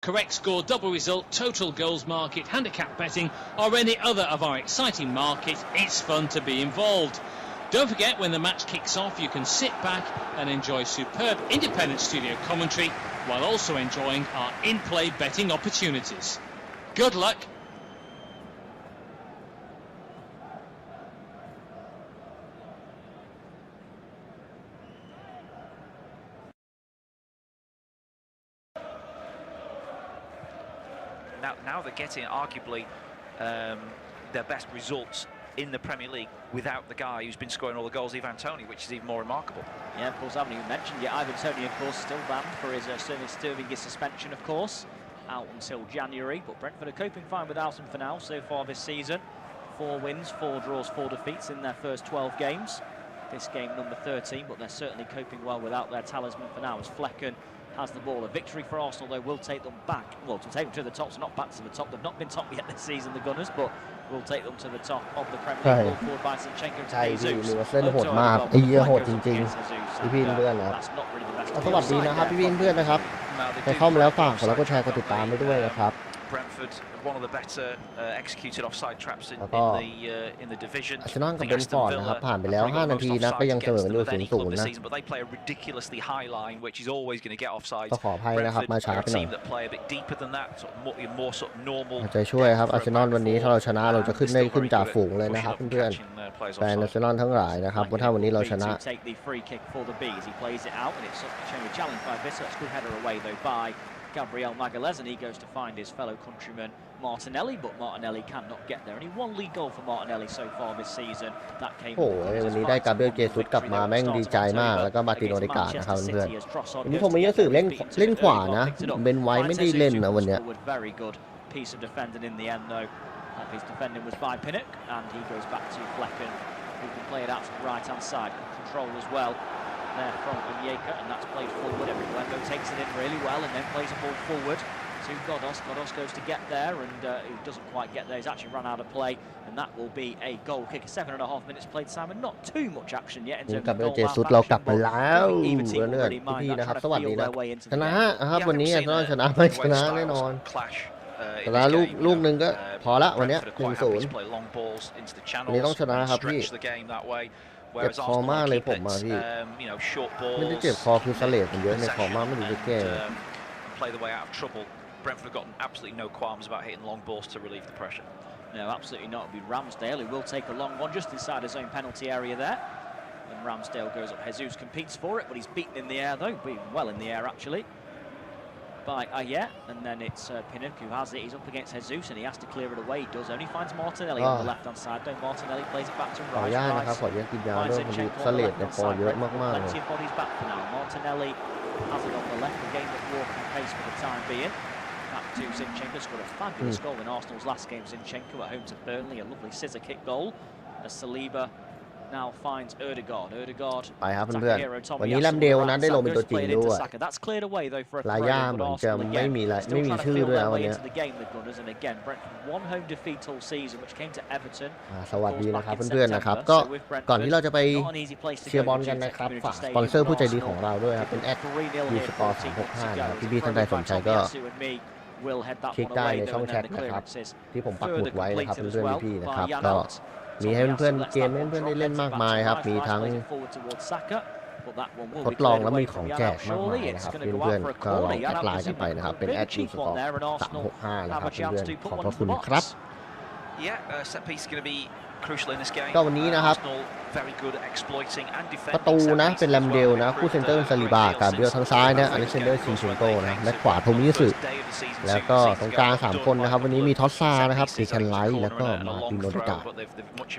correct score, double result, total goals market, handicap betting, or any other of our exciting markets, it's fun to be involved. Don't forget, when the match kicks off, you can sit back and enjoy superb independent studio commentary while also enjoying our in-play betting opportunities. Good luck. Now they're getting arguably their best results in the Premier League without the guy who's been scoring all the goals, Ivan Toney, which is even more remarkable. Yeah, of course, I haven't even mentioned yet. Ivan Toney, of course, still banned for his serving his suspension, of course, out until January. But Brentford are coping fine without him for now so far this season. 4 wins, 4 draws, 4 defeats in their first 12 games. This game number 13, but they're certainly coping well without their talisman for now as Flecken has the ball. A victory for Arsenal, though, will take them back. Well, to take them to the top, so not back to the top. They've not been top yet this season, the Gunners, but will take them to the top of the Premier League. Ball forward by Zinchenko to Jesus. เส้นโหดมากไอ้เหี้ยโหดจริงๆพี่เพื่อนนะครับสวัสดีนะครับพี่เพื่อนนะครับใครเข้ามาแล้วฝากกดไลค์กดแชร์กดติดตามไปด้วยนะครับ Brentford, one of the better executed offside traps in the division. อาร์เซนอลกับเบนฟอร์ดนะครับผ่านไปแล้ว5 นาทีนะก็ยังเสมอกันอยู่ 0-0 นะ But they play a ridiculously high line, which is always going to get offside. ก็ขออภัยนะครับมาช้าไปหน่อย Team that play a bit deeper than that, more sort of normal. ใจช่วยครับอาร์เซนอลวันนี้ถ้าเราชนะเราจะขึ้นจ่าฝูงเลยนะครับเพื่อนๆแฟนอาร์เซนอลทั้งหลายนะครับว่าถ้าวันนี้เราชนะ Gabriel Magalhaes, and he goes to find his fellow countryman Martinelli, but Martinelli cannot get there. Only 1 league goal for Martinelli so far this season. That came. โอ้ยวันนี้ได้กาเบรียลเจซุสกลับมาแม่งดีใจมากแล้วก็มาร์ตินโอเดกาดนะครับเพื่อนๆวันนี้ผมมีหนังสือเล่นขวานะเบนไว้ไม่ได้เล่นนะวันเนี้ย Very good piece of defending in the end though. His defending was by Pinnock, and he goes back to Flecken, who can play it out to the right hand side, control as well. There from Onyeka, and that's played forward. Everywhere takes it in really well and then plays a ball forward to Godos. Godos goes to get there and he doesn't quite get there. He's actually run out of play, and that will be a goal kick. 7.5 minutes played, Simon. Not too much action yet in terms of goal. เจซุสเรากลับมาแล้วเนื่อนพี่นะครับสวัสดีนะชนะครับวันนี้ต้องชนะไม่ชนะแน่นอนชนะลูกหนึ่งก็พอละวันนี้ 1-0 วันนี้ต้องชนะครับพี่เจ็บคอมากเลยผมมาพี่ไม่ได้เจ็บคอคือเสลดมันเยอะในคอมากไม่รู้จะแก้ Brentford have got absolutely no qualms about hitting long balls to relieve the pressure. No, absolutely not. It'll be Ramsdale who will take a long one just inside his own penalty area there. And Ramsdale goes up. Jesus competes for it, but he's beaten in the air though, beaten well in the air actually. By Ayet, and then it's Pinnock who has it. He's up against Jesus, and he has to clear it away. He does. Only finds Martinelli on the left-hand side. Though Martinelli plays it back to Rice. ขออนุญาตนะครับขออนุญาตกินยาด้วยมันเสลดในคอเยอะมากๆเลย Plenty of bodies back for now. Martinelli has it on the left. The game at walking pace for the time being. Back to Zinchenko. Scored a fabulous goal in Arsenal's last game. Zinchenko at home to Burnley. A lovely scissor kick goal. As Saliba now finds Ødegaard ไปครับเพื่อนๆวันนี้แลมเดลนะได้ลงเป็นตัวจริงด้วยลาย่าเหมือนจะไม่มีชื่อด้วยนะวันนี้สวัสดีนะครับเพื่อนๆนะครับก็ก่อนที่เราจะไปเชียร์บอลกันนะครับฝากสปอนเซอร์ผู้ใจดีของเราด้วยครับเป็น@ยูสปอร์ต365นะครับพี่ๆท่านใดสนใจก็คลิกได้ในช่องแชทนะครับที่ผมปักหมุดไว้นะครับเพื่อนๆพี่ๆนะครับก็มีให้เพื่อนๆเกมให้เพื่อนๆได้เล่นมากมายครับมีทั้งทดลองแล้วมีของแจกมากมายนะครับเพื่อนๆก็ลองแอดไลน์กันไปนะครับเป็น@ยูสปอร์ต365นะครับเพื่อนๆขอบพระคุณครับก็วันนี้นะครับประตูนะเป็นแลมเดลนะคู่เซนเตอร์ซาลิบากับเบลทางซ้ายนะอเล็กซานเดอร์ซินเชนโกนะและขวาโทมิสึแล้วก็ตรงกลาง3คนนะครับวันนี้มีทอสซานะครับดิชันไลท์แล้วก็มาติโนดิกา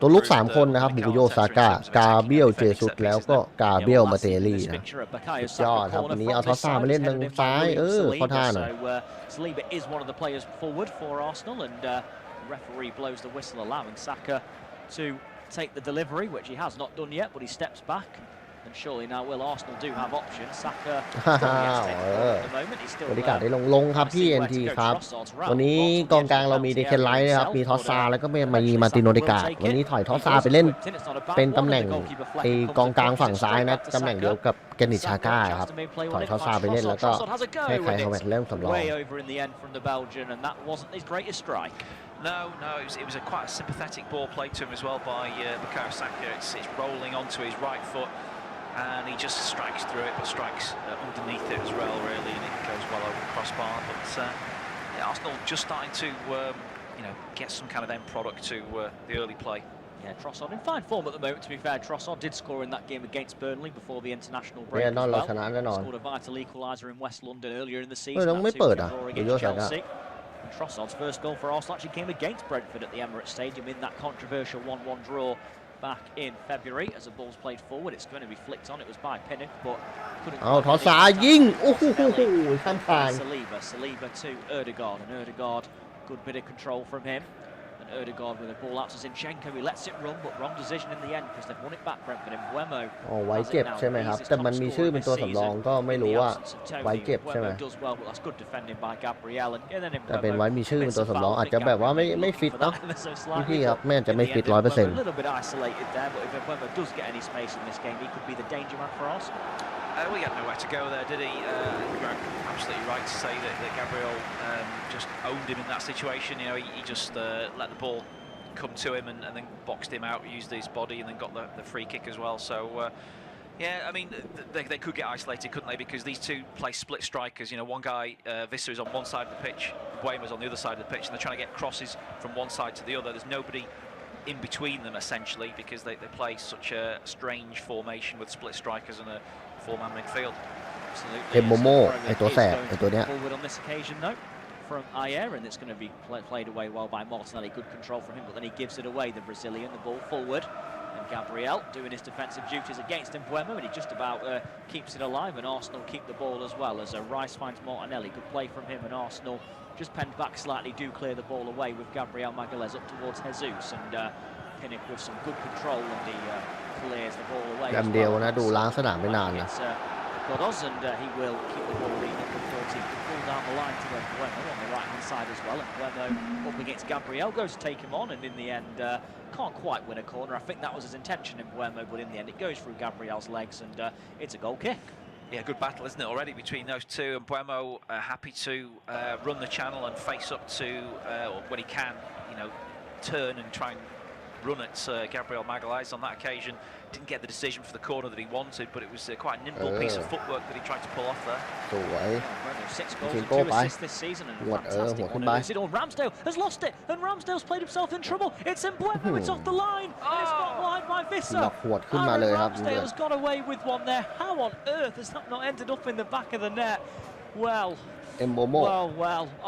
ตัวลุก3คนนะครับบุกโยซาก้ากาเบรียลเจซุสแล้วก็กาเบรียลมาเตลี่นะยอดครับวันนี้เอาทอสซามาเล่นทางซ้ายเข้าท่าหน่อย Referee blows the whistle allowing Saka to take the delivery, which he has not done yet, but he steps back And surely now will Arsenal do have options. Saka บริการได้ลงครับพี่ NT ครับวันนี้กองกลางเรามีเดเคนไลท์นะครับมีทอสซาแล้วก็มีมาติโนเดกาวันนี้ถอยทอสซาไปเล่นเป็นตำแหน่งไอกองกลางฝั่งซ้ายนะตำแหน่งเดียวกับแกนิชาก้าครับถอยทอสซาไปเล่นแล้วก็ให้ใครเขาแบบเริ่มสำรอง No, it was quite a sympathetic ball played to him as well by Bukayo Saka. It's rolling onto his right foot, and he just strikes through it, but strikes underneath it as well, really, and it goes well over the crossbar. But yeah, Arsenal just starting to, get some kind of end product to the early play. Yeah, Trossard in fine form at the moment, to be fair. Trossard did score in that game against Burnley before the international break as well. Scored a vital equaliser in West London earlier in the season. And Trossard's first goal for Arsenal actually came against Brentford at the Emirates Stadium in that controversial 1-1 draw back in February. As the ball's played forward, it's going to be flicked on. It was by Pinnock, but couldn't. Oh, Trossard ยิงโอ้โหข้ามคาน Saliba to Ødegaard, and Ødegaard, good bit of control from him. Ødegaard with a ball out to Zinchenko. He lets it run, but wrong decision in the end because they've won it back. Brentford and Buemo. อ๋อไว้เจ็บใช่ไหมครับแต่มันมีชื่อเป็นตัวสำรองก็ไม่รู้ว่าไว้เจ็บใช่ไหมแต่เป็นไว้มีชื่อเป็นตัวสำรองอาจจะแบบว่าไม่ฟิตเนาะพี่ครับไม่อาจจะไม่ฟิต 100%Well, he had nowhere to go there, did he? You're absolutely right to say that Gabriel just owned him in that situation. He just let the ball come to him and then boxed him out, used his body, and then got the free kick as well. So, yeah, I mean, they could get isolated, couldn't they? Because these two play split strikers. One guy, Visser, is on one side of the pitch, Buemo's on the other side of the pitch, and they're trying to get crosses from one side to the other. There's nobody in between them, essentially, because they play such a strange formation with split strikers and a four-man midfield. Momo ไอตัวแสบไอตัวเนี้ย From Ayer, and it's going to be played away well by Martinelli. Good control from him, but then he gives it away. The Brazilian, the ball forward, and Gabriel doing his defensive duties against Buemo, and he just about keeps it alive. And Arsenal keep the ball as well as Rice finds Martinelli. Good play from him, and Arsenal just penned back slightly. Do clear the ball away with Gabriel Magalhaes up towards Jesus, and Pinnock with some good control, and he clears the ball away. เดียวนะดูล้างสนามไม่นานนะ Godos, and he will keep the ball lead number 14 to pull down the line to Buemo on the right hand side as well. And Buemo up against Gabriel goes to take him on, and in the end can't quite win a corner. I think that was his intention in Buemo, but in the end it goes through Gabriel's legs, and it's a goal kick. Yeah, good battle, isn't it, already between those two? And Buemo happy to run the channel and face up to, or when he can, turn and try and run at Gabriel Magalhaes on that occasion. Didn't get the decision for the corner that he wanted, but it was quite a nimble piece of footwork that he tried to pull off there. สวย 6 goals and 2 assists this season, and a fantastic one. Ramsdale has lost it, and Ramsdale's played himself in trouble. It's Buemo, it's off the line, and it's got wide by Visser. Ramsdale has got away with one there. How on earth has that not ended up in the back of the net? Well,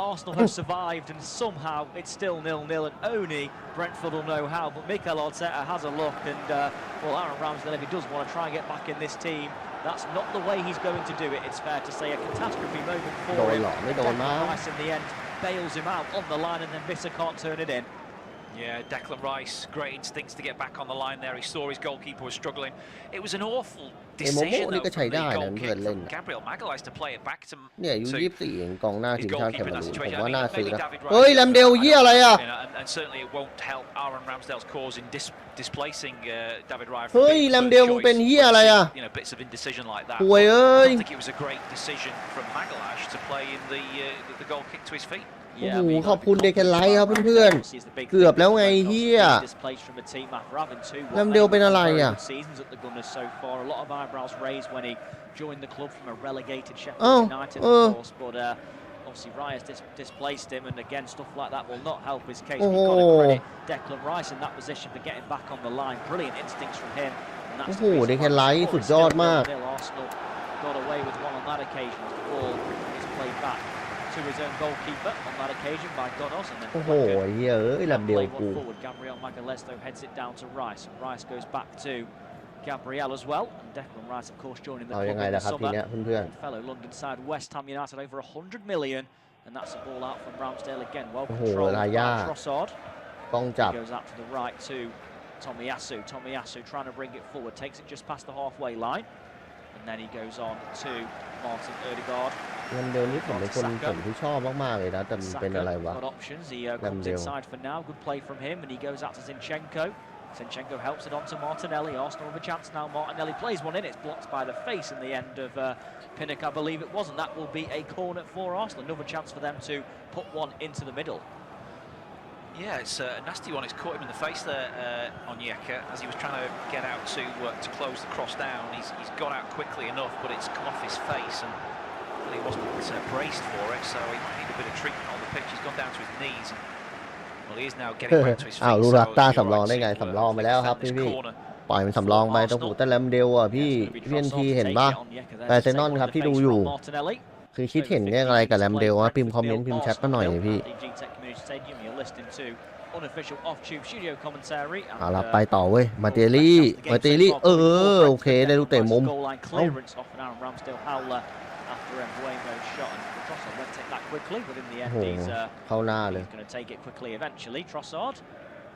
Arsenal have survived, and somehow it's still 0-0, and only Brentford will know how. But Mikel Arteta has a look, and Aaron Ramsdale, if he does want to try and get back in this team, that's not the way he's going to do it. It's fair to say a catastrophe moment for him. Rice in the end bails him out on the line, and then Visser can't turn it in. Yeah, Declan Rice, great instincts to get back on the line there. He saw his goalkeeper was struggling. It was an awful decision though from the goal kick from Gabriel Magalhaes to play it back to เนี่ยอยู่24เองกองหน้าทีมชาติแคนาดาผมว่าน่าซื้อนะเฮ้ยแลมเดลเหี้ยอะไรอ่ะ And certainly it won't help Aaron Ramsdale's cause in displacing David Raya. เฮ้ยแลมเดลมึงเป็นเหี้ยอะไรอ่ะ bits of indecision like that. ป่วยเอ้ย I think it was a great decision from Magalhaes to play in the goal kick to his feet. โอ้โหขอบคุณเดกันไลท์ครับเพื่อนๆเกือบแล้วไงเฮียลำเดียวเป็นอะไรอ่ะ Obviously, Rice displaced him, and again, stuff like that will not help his case. We've got to credit Declan Rice in that position for getting back on the line. Brilliant instincts from him. โอ้โหเดกันไลท์สุดยอดมาก Arsenal got away with one on that occasion. The ball is played back to his own goalkeeper on that occasion by Godos, and then โอ้โหเฮียเอ้ยลำเดียวกู Gabriel Magalhaes though heads it down to Rice, and Rice goes back to Gabriel as well, and Declan Rice of course joining the club in the summer. Fellow London side West Ham United over 100 million, and that's a ball out from Ramsdale again. Well controlled by Trossard. กองจับ Goes out to the right to Tomiyasu trying to bring it forward, takes it just past the halfway line, and then he goes on to Martin Ødegaard. แรมเดลนี่ผมเป็นคนที่ชอบมากๆเลยนะแต่มันเป็นอะไรวะ Got options. He comes inside for now. Good play from him, and he goes out to Zinchenko. Zinchenko helps it on to Martinelli. Arsenal have a chance now. Martinelli plays one in. It's blocked by the face in the end of Pinnock, I believe it was, and that will be a corner for Arsenal. Another chance for them to put one into the middle. Yeah, it's a nasty one. It's caught him in the face there, Onyeka, as he was trying to get out to close the cross down. He's got out quickly enough, but it's come off his face, and he wasn't braced for it, so he might need a bit of treatment on the pitch. He's gone down to his knees, and well, he is now getting back to his feet. ลูรักต้าสำรองได้ไงสำรองไปแล้วครับพี่ปล่อยมันสำรองไปแต่หูแต่แรมเดลอ่ะพี่เวียนทีเห็นป่ะแต่เซนนอนครับที่ดูอยู่คือคิดเห็นเรื่องอะไรกับแรมเดลพิมพ์คอมเมนต์พิมพ์แชทมาหน่อยพี่เอาละไปต่อเว้ยมาเตลี่โอเคได้ลูกเตะมุมเข้าหน้าเลย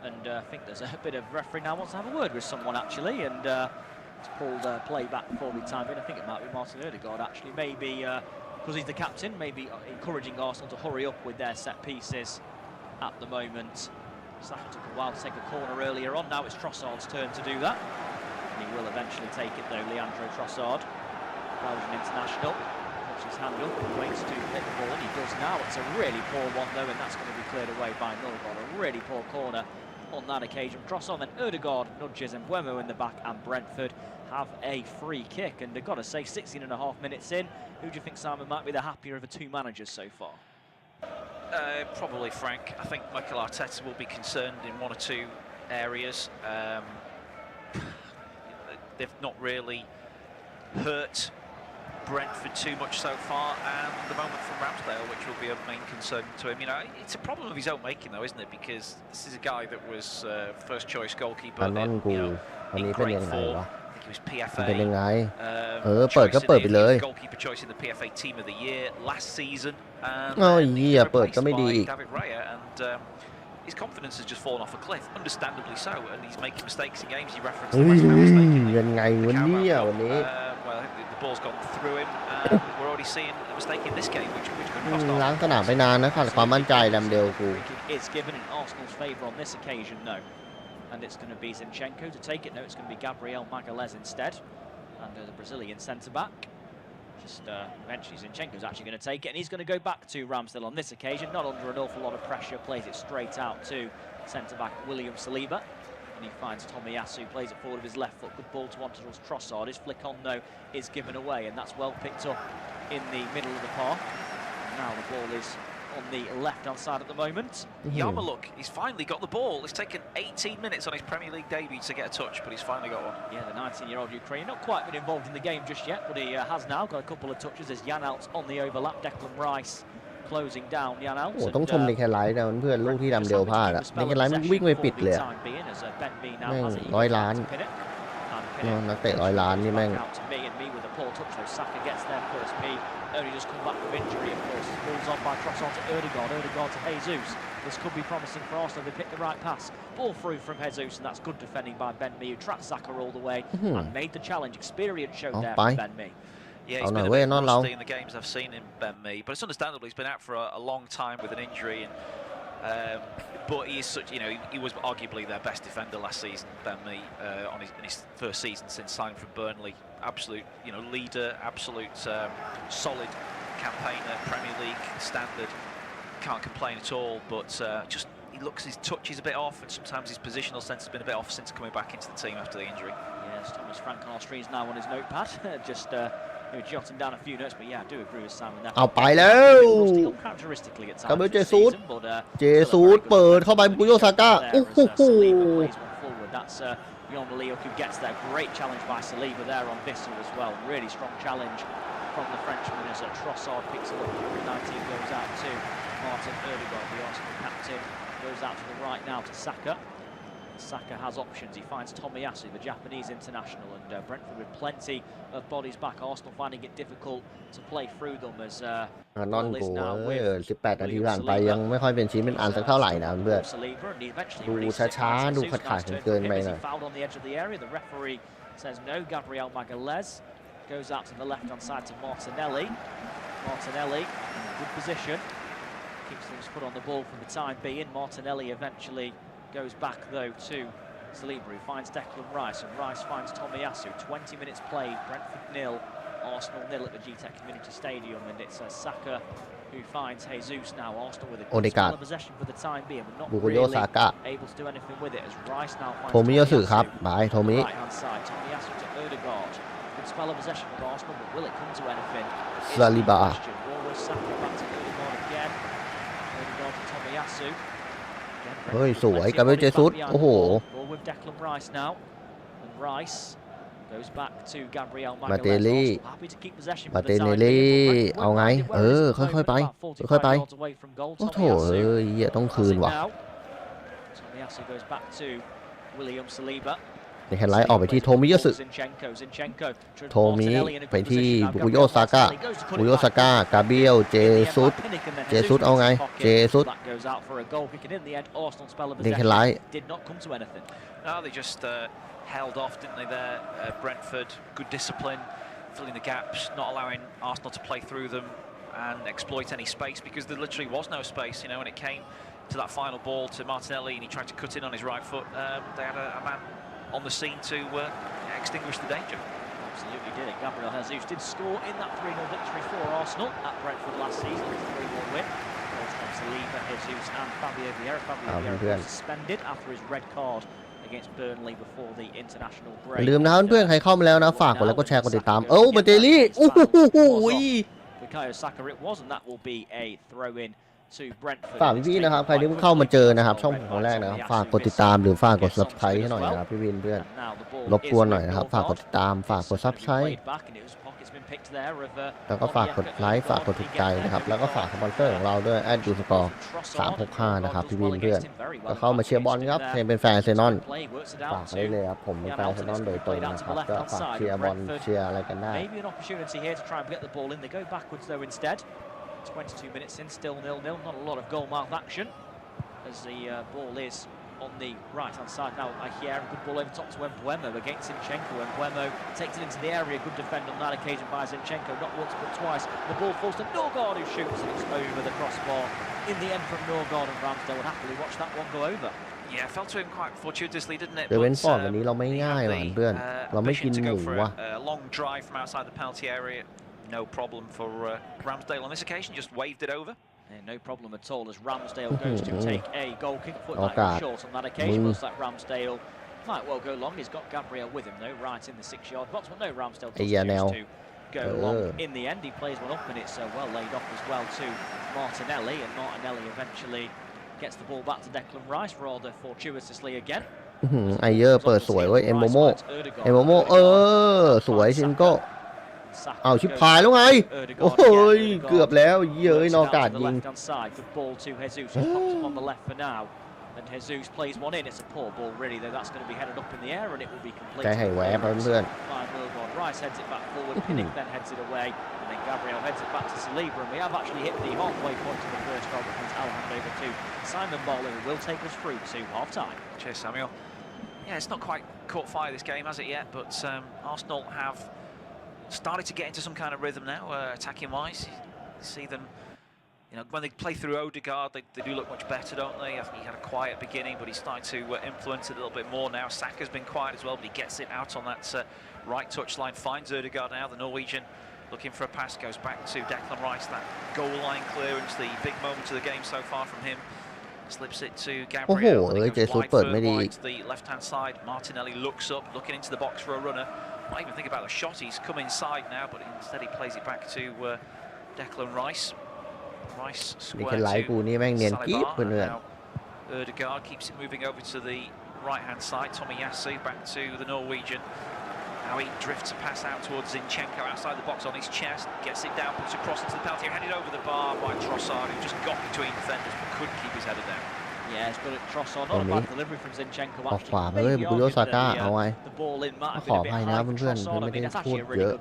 And I think there's a bit of referee now wants to have a word with someone actually, and it's pulled play back before the time in. I think it might be Martin Ødegaard actually, maybe because he's the captain, maybe encouraging Arsenal to hurry up with their set pieces at the moment. Saka took a while to take a corner earlier on. Now it's Trossard's turn to do that, and he will eventually take it though. Leandro Trossard, Belgian international, puts his hand up and waits to hit the ball, and he does now. It's a really poor one though, and that's going to be cleared away by Ødegaard. A really poor corner on that occasion. Trossard and Ødegaard nudges and Mbeumo in the back, and Brentford have a free kick, and they've got to say 16.5 minutes in. Who do you think, Simon, might be the happier of the two managers so far? Probably Frank. I think Mikel Arteta will be concerned in one or two areas. They've not really hurt Brentford too much so far, and the moment from Ramsdale, which will be a main concern to him. You know, it's a problem of his own making, though, isn't it? Because this is a guy that was first choice goalkeeper in great form. I think he was PFA. Goalkeeper choice in the PFA Team of the Year last season. David Raya, and his confidence has just fallen off a cliff, understandably so, and he's making mistakes in games. He referenced the West Ham mistake. Well, the ball's gone through him, and we're already seeing a mistake in this game, which could cost Arsenal. ล้างสนามไปนานนะขาดความมั่นใจแรมเดลกู It's given in Arsenal's favour on this occasion, no. And it's going to be Zinchenko to take it. No, it's going to be Gabriel Magalhaes instead, and the Brazilian centre-back. Just eventually Zinchenko's actually going to take it, and he's going to go back to Ramsdale on this occasion, not under an awful lot of pressure, plays it straight out to centre-back William Saliba, and he finds Tomiyasu, plays it forward with his left foot, good ball towards Trossard. His flick on though is given away, and that's well picked up in the middle of the park. And now the ball is on the left-hand side at the moment. Yarmouk, he's finally got the ball. It's taken 18 minutes on his Premier League debut to get a touch, but he's finally got one. Yeah, the 19-year-old Ukrainian, not quite been involved in the game just yet, but he has now got a couple of touches. There's Janelt on the overlap, Declan Rice closing down Janelt. โอ้ต้องชมในแคลไลท์นะเพื่อนลูกที่ดำเดลพลาดอะในแคลไลท์มันวิ่งไปปิดเลยแม่ง100 ล้านนักเตะ100 ล้านนี่แม่ง Only just come back from injury, of course. Ball's on by Trossard to Ødegaard to Jesus. This could be promising for Arsenal. They picked the right pass. Ball through from Jesus, and that's good defending by Ben Mee, who tracked Saka all the way and made the challenge. Experience showed there from Ben Mee. Yeah, he's been a bit rusty in the games I've seen him, Ben Mee, but it's understandable. He's been out for a long time with an injury, and but he is such, you know, he was arguably their best defender last season, Ben Mee, in his first season since signing from Burnley. Absolute, you know, leader, absolute solid campaigner, Premier League standard. Can't complain at all, but just he looks, his touch is a bit off, and sometimes his positional sense has been a bit off since coming back into the team after the injury. Yes, Thomas Frank on our screens now on his notepad, just jotting down a few notes, but yeah, I do agree with Simon there. เอาไปแล้วกำลังเจซูดเปิดเข้าไปบุโยซาก้าโอ้โห That's Jan Leeuw who gets there. Great challenge by Saliba there on Bissell as well. Really strong challenge from the Frenchman as Trossard picks it up. Number 19 goes out to Martin Ødegaard, the Arsenal captain. Goes out to the right now to Saka. Saka has options. He finds Tomiyasu, the Japanese international, and Brentford with plenty of bodies back. Arsenal finding it difficult to play through them as นอนกู18 นาทีผ่านไปยังไม่ค่อยเป็นชิ้นเป็นอันสักเท่าไหร่นะเพื่อนดูช้าๆดูขาดๆเกินไปหน่อย The referee says no. Gabriel Magalhaes goes out to the left-hand side to Martinelli. Martinelli in a good position. Keeps things put on the ball for the time being. Martinelli eventually goes back though to Saliba, who finds Declan Rice, and Rice finds Tomiyasu. 20 minutes played, Brentford 0, Arsenal 0 at the GTEC Community Stadium, and it's Saka who finds Jesus now. Arsenal with a good spell of possession for the time being, but not really able to do anything with it as Rice now finds Tomiyasu. Right-hand side, Tomiyasu to Ødegaard. Good spell of possession with Arsenal, but will it come to anything? Saliba. Ball with Saka back to Ødegaard again. Ødegaard to Tomiyasu. เฮ้ยสวยกับเจสุสโอ้โห with Declan Rice now, and Rice goes back to Gabriel Magalhaes. มาเตลี่เอาไงค่อยๆไปโอ้โถเหี้ยต้องคืนว่ะ Tomiyasu goes back to William Saliba. ในแฮนด์ไลท์ออกไปที่โทมิยาสึโทมิไปที่บุกุโยซาก้ากาเบียลเจซุสเอาไงเจซุสในแฮนด์ไลท์ No, they just held off, didn't they? There, Brentford, good discipline, filling the gaps, not allowing Arsenal to play through them and exploit any space because there literally was no space. You know, when it came to that final ball to Martinelli and he tried to cut in on his right foot, they had a man on the scene to extinguish the danger. Absolutely did it. Gabriel Jesus did score in that 3-0 victory for Arsenal at Brentford last season. It's a 3-1 win. Goals from Saliba, Jesus and Fabio Vieira. Fabio Vieira was suspended after his red card against Burnley before the international break. ลืมนะเพื่อนๆใครเข้ามาแล้วนะฝากกดไลค์กดแชร์กดติดตามมาเตลี่โอ้โหBukayo Saka it was, and that will be a throw-in to Brentford. ฝากพี่ๆนะครับใครที่เพิ่งเข้ามาเจอนะครับช่องผมแรกนะครับฝากกดติดตามหรือฝากกด Subscribe ให้หน่อยนะครับพี่วินเพื่อนรบกวนหน่อยนะครับฝากกดติดตามฝากกด Subscribe แล้วก็ฝากกดไลค์ฝากกดถูกใจนะครับแล้วก็ฝากสปอนเซอร์ของเราด้วย@ดูสกอร์365นะครับพี่วินเพื่อนก็เข้ามาเชียร์บอลครับเป็นแฟนเซนอนฝากได้เลยครับผมเป็นแฟนเซนอนโดยตรงนะครับก็ฝากเชียร์บอลเชียร์อะไรกันได้ 22 minutes in, still 0-0. Not a lot of goal mouth action as the ball is on the right-hand side now. Here, a good ball over top to Mbeumo against Zinchenko. Mbeumo takes it into the area. Good defend on that occasion by Zinchenko. Not once but twice. The ball falls to Norgard, who shoots and it's over the crossbar. In the end from Norgard, and Ramsdale would happily watch that one go over. Yeah, fell to him quite fortuitously, didn't it? เดี๋ยวเว้นฟอร์ดวันนี้เราไม่ง่ายหรอกเพื่อนเราไม่กินหมูว่ะ long drive from outside the penalty area. No problem for Ramsdale on this occasion, just waved it over. Yeah, no problem at all as Ramsdale goes to take a goal kick. Foot that short on that occasion. Looks like Ramsdale might well go long. He's got Gabriel with him though, right in the 6-yard box. But no, Ramsdale does choose to go long in the end. He plays one up and it's well laid off as well to Martinelli. And Martinelli eventually gets the ball back to Declan Rice rather fortuitously again. ไอเยอร์เปิดสวยเว้ยเอ็มโมโมสวยชินโก้เอาชิบพายแล้วไงโอ้ยเกือบแล้วเย้ยนอกาดยิง And Jesus plays one in. It's a poor ball, really, though. That's going to be headed up in the air, and it will be complete. ใจให้แหวะเพื่อน Rice heads it back forward. Pinnick then heads it away, and then Gabriel heads it back to Saliba. And we have actually hit the halfway point of the first goal. I'll hand over to Simon Bowler, who will take us through to half-time. Cheers, Samuel. Yeah, it's not quite caught fire this game, has it yet? But Arsenal have started to get into some kind of rhythm now, attacking-wise. You see them. You know, when they play through Ødegaard, they do look much better, don't they? I think he had a quiet beginning, but he's starting to influence it a little bit more now. Saka's been quiet as well, but he gets it out on that right touchline, finds Ødegaard now. The Norwegian looking for a pass, goes back to Declan Rice. That goal line clearance, the big moment of the game so far from him. Slips it to Gabriel. Wide to the left-hand side. Martinelli looks up, looking into the box for a runner. Not even think about the shot. He's come inside now, but instead he plays it back to Declan Rice. Rice square to Saliba. Now Ødegaard keeps it moving over to the right-hand side. Tomiyasu back to the Norwegian. Now he drifts a pass out towards Zinchenko outside the box on his chest. Gets it down, puts it across into the penalty. Headed over the bar by Trossard, who just got between defenders but couldn't keep his header down. ตรงนี้ออกขวาไปเลยบุโยซาก้าเอาไว้ขออภัยนะเพื่อนๆไม่ได้พูดเยอะ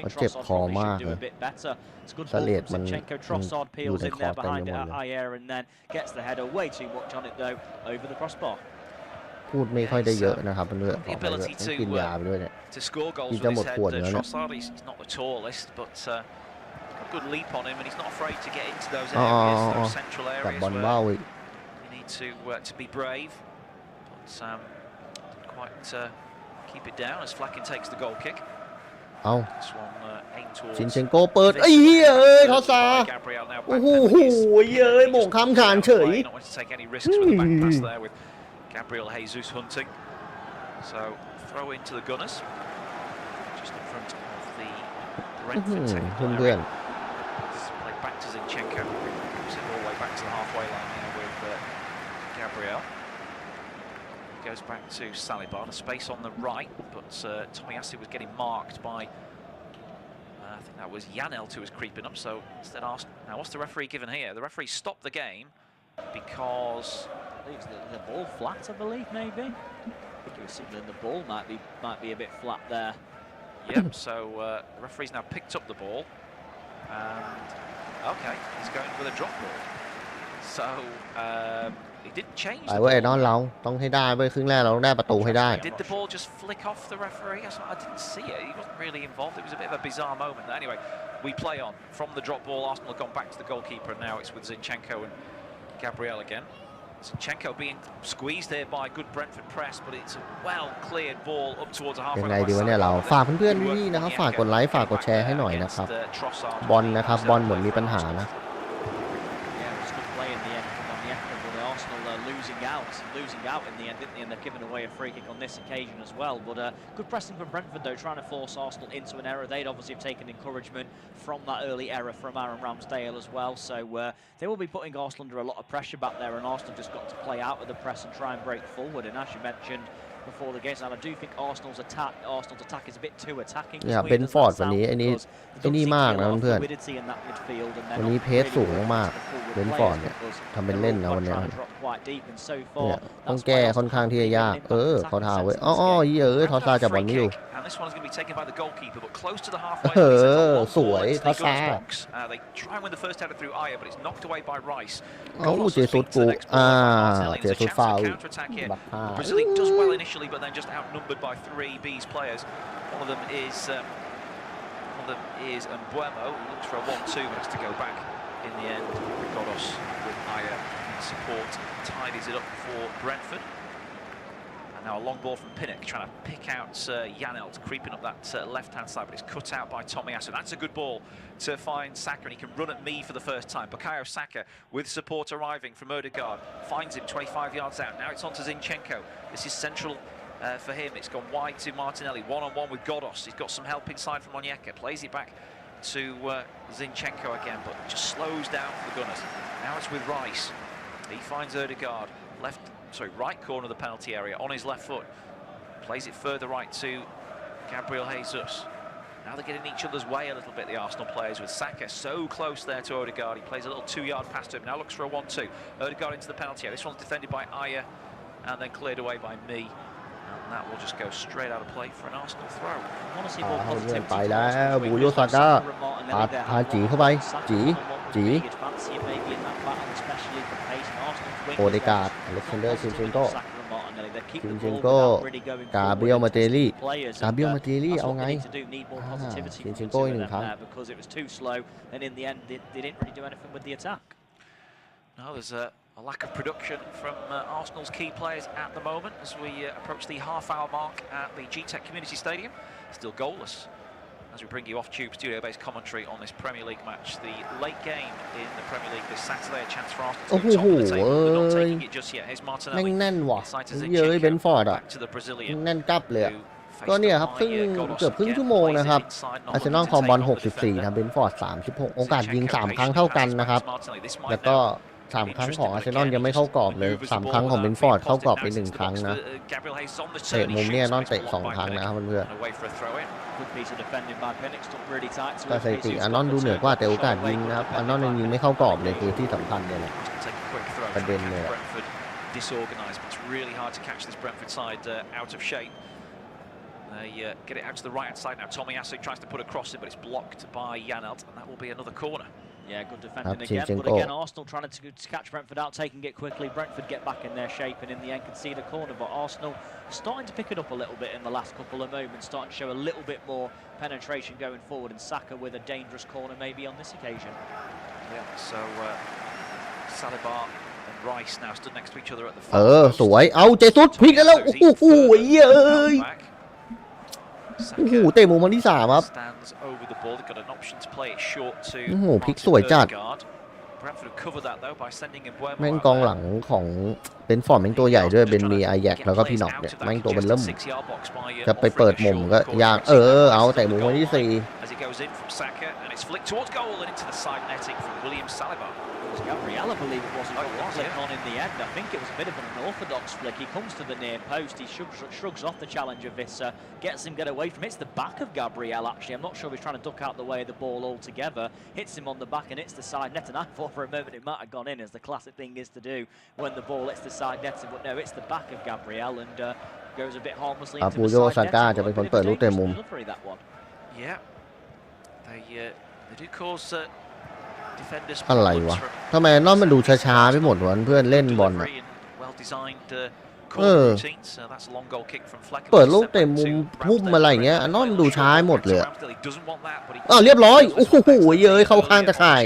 มันเจ็บคอมากเลยสเลดมันอยู่ในคอเต็มไปหมดเลยพูดไม่ค่อยได้เยอะนะครับเพื่อนๆขอไปเลยต้องกินยาไปด้วยเนี่ยกินจะหมดขวดแล้วเนี่ยgood leap on him and he's not afraid to get into those areas, those central areas where you need to be brave, but didn't quite keep it down as Flacken takes the goal kick. This one aimed towards ชินเชนโกเปิดไอ้เหี้ยเอ้ยทอซาโอ้โหเย้ยโมงคำขานเฉย Not wanting to take any risks with the back pass there with Gabriel Jesus hunting. So throw into the Gunners just in front of the Brentford technical area. Back to Zinchenko, moves it all the way back to the halfway line here with Gabriel. He goes back to Saliba, a space on the right, but Tomiyasu was getting marked by, I think that was Janelt who was creeping up, so instead asked, now what's the referee given here? The referee stopped the game because... Leaves the ball flat, I believe, maybe? I think it was something the ball might be a bit flat there. Yep, so the referee's now picked up the ball, and... Okay, he's going with a drop ball. So he didn't change the ไปเว้ยน้องเราต้องให้ได้เว้ยครึ่งแรกเราต้องได้ประตูให้ได้ Did the ball just flick off the referee? I didn't see it. He wasn't really involved. It was a bit of a bizarre moment. Anyway, we play on from the drop ball. Arsenal have gone back to the goalkeeper, and now it's with Zinchenko and Gabriel again. Zinchenko being squeezed there by a good Brentford press, but it's a well-cleared ball up towards the halfway line. ยังไงดีวะเนี่ยเราฝากเพื่อนๆนี่นะครับฝากกดไลค์ฝากกดแชร์ให้หน่อยนะครับบอลนะครับบอลเหมือนมีปัญหานะ losing out in the end, didn't they? And they've given away a free kick on this occasion as well. But good pressing from Brentford, though, trying to force Arsenal into an error. They'd obviously have taken encouragement from that early error from Aaron Ramsdale as well. So they will be putting Arsenal under a lot of pressure back there, and Arsenal just got to play out of the press and try and break forward. And as you mentioned before the game, and I do think Arsenal's attack is a bit too attacking. เนี่ยเบนฟอร์ดวันนี้ไอ้นี่มากนะเพื่อนวันนี้เพสสูงมากเบนฟอร์ดเนี่ยทำเป็นเล่นนะวันนี้เนี่ยต้องแก้ค่อนข้างที่จะยากเขาทาไว้อ้อเยอะทอซาจับบอลไม่อยู่สวยทอซาเจสุดกูเจสุดฟาวบักฮาbut then just outnumbered by 3 B's players. One of them is Mbuemo, who looks for a 1-2 but has to go back in the end. Godos with Aya in support tidies it up for Brentford. And now a long ball from Pinnock trying to pick out Janelt, creeping up that left-hand side, but it's cut out by Tomiyasu. That's a good ball to find Saka, and he can run at me for the first time. Bukayo Saka with support arriving from Odegaard, finds him 25 yards out. Now it's on to Zinchenko. This is central for him. It's gone wide to Martinelli, one-on-one with Godos. He's got some help inside from Onyeka, plays it back to Zinchenko again, but just slows down for the Gunners. Now it's with Rice. He finds Odegaard, right corner of the penalty area on his left foot. Plays it further right to Gabriel Jesus. Now they're getting each other's way a little bit, the Arsenal players, with Saka so close there to Odegaard. He plays a little 2-yard pass to him. Now looks for a 1-2. Odegaard into the penalty area. This one's defended by Aya and then cleared away by me. And that will just go straight out of play for an Arsenal throw. ไปแล้วบูโยซาก้าพาจีเข้าไปจีโอเดกาดอเล็กซานเดอร์ซินเชนโกกาเบรียลมาเตลี่เอาไงซินเชนโกอีก1 ครั้ง No, there's a lack of production from Arsenal's key players at the moment as we approach the half-hour mark at the G-Tech Community Stadium. Still goalless as we bring you off-tube studio-based commentary on this Premier League match. The late game in the Premier League this Saturday, a chance for Arsenal to top of the table. They're not taking it just yet. Here's Martinelli. แน่นว่ะเยอะเบนฟอร์ดอ่ะแน่นกลับเลยก็เนี่ยครับเกือบครึ่งชั่วโมงนะครับอาร์เซนอลครองบอล64นะเบนฟอร์ด36โอกาสยิง3 ครั้งเท่ากันนะครับแล้วก็3 ครั้งของอาร์เซนอลยังไม่เข้ากรอบเลย3 ครั้งของเบนฟอร์ดเข้ากรอบไป1 ครั้งนะเตะมุมเนี่ยนอนเตะ2 ครั้งนะครับเพื่อนๆแต่สถิติอาร์นอนดูเหนือกว่าแต่โอกาสยิงนะครับอาร์นอนยังยิงไม่เข้ากรอบเลยคือที่สำคัญเลยแหละ take a quick throw. Brentford disorganised, but it's really hard to catch this Brentford side out of shape. They get it out to the right hand side now. Tomiyasu tries to put a cross in, but it's blocked by Janelt, and that will be another corner. Yeah, good defending again, but again Arsenal trying to catch Brentford out, taking it quickly. Brentford get back in their shape and in the end concede a corner, but Arsenal starting to pick it up a little bit in the last couple of moments, starting to show a little bit more penetration going forward, and Saka with a dangerous corner maybe on this occasion. Yeah, so Saliba and Rice now stood next to each other at the สวยเอาเจสุสพลิกแล้วโอ้โหเย้ยโอ้โหเตะมุมมันที่3ครับโอ้โหพลิกสวยจัดแม่งกองหลังของเป็นฟอร์มแม่งตัวใหญ่ด้วยเบนมีไอแยกแล้วก็พี่น็อกเนี่ยแม่งตัวมันเริ่มจะไปเปิดมุมก็ยากเอาเตะมุมมันที่Gabriel, I believe it was, flick on in the end. I think it was a bit of an unorthodox flick. He comes to the near post, he shrugs off the challenge of Visser, gets him get away from it. It's the back of Gabriel actually. I'm not sure if he's trying to duck out the way of the ball altogether. Hits him on the back and hits the side net, and I thought for a moment it might have gone in, as the classic thing is to do when the ball hits the side net, but no, it's the back of Gabriel and goes a bit harmlessly into the side net. จะเป็นคนเปิดลูกเตะมุม Yeah, they do causeอะไรวะทำไมนอนมันดูช้าๆไปหมดวะเพื่อนเล่นบอลอะเปิดลูกเตะมุมพุ่มอะไรเงี้ยนอนมันดูช้าหมดเลยเรียบร้อยโอ้โหเย้ยเข้าข้างตะข่าย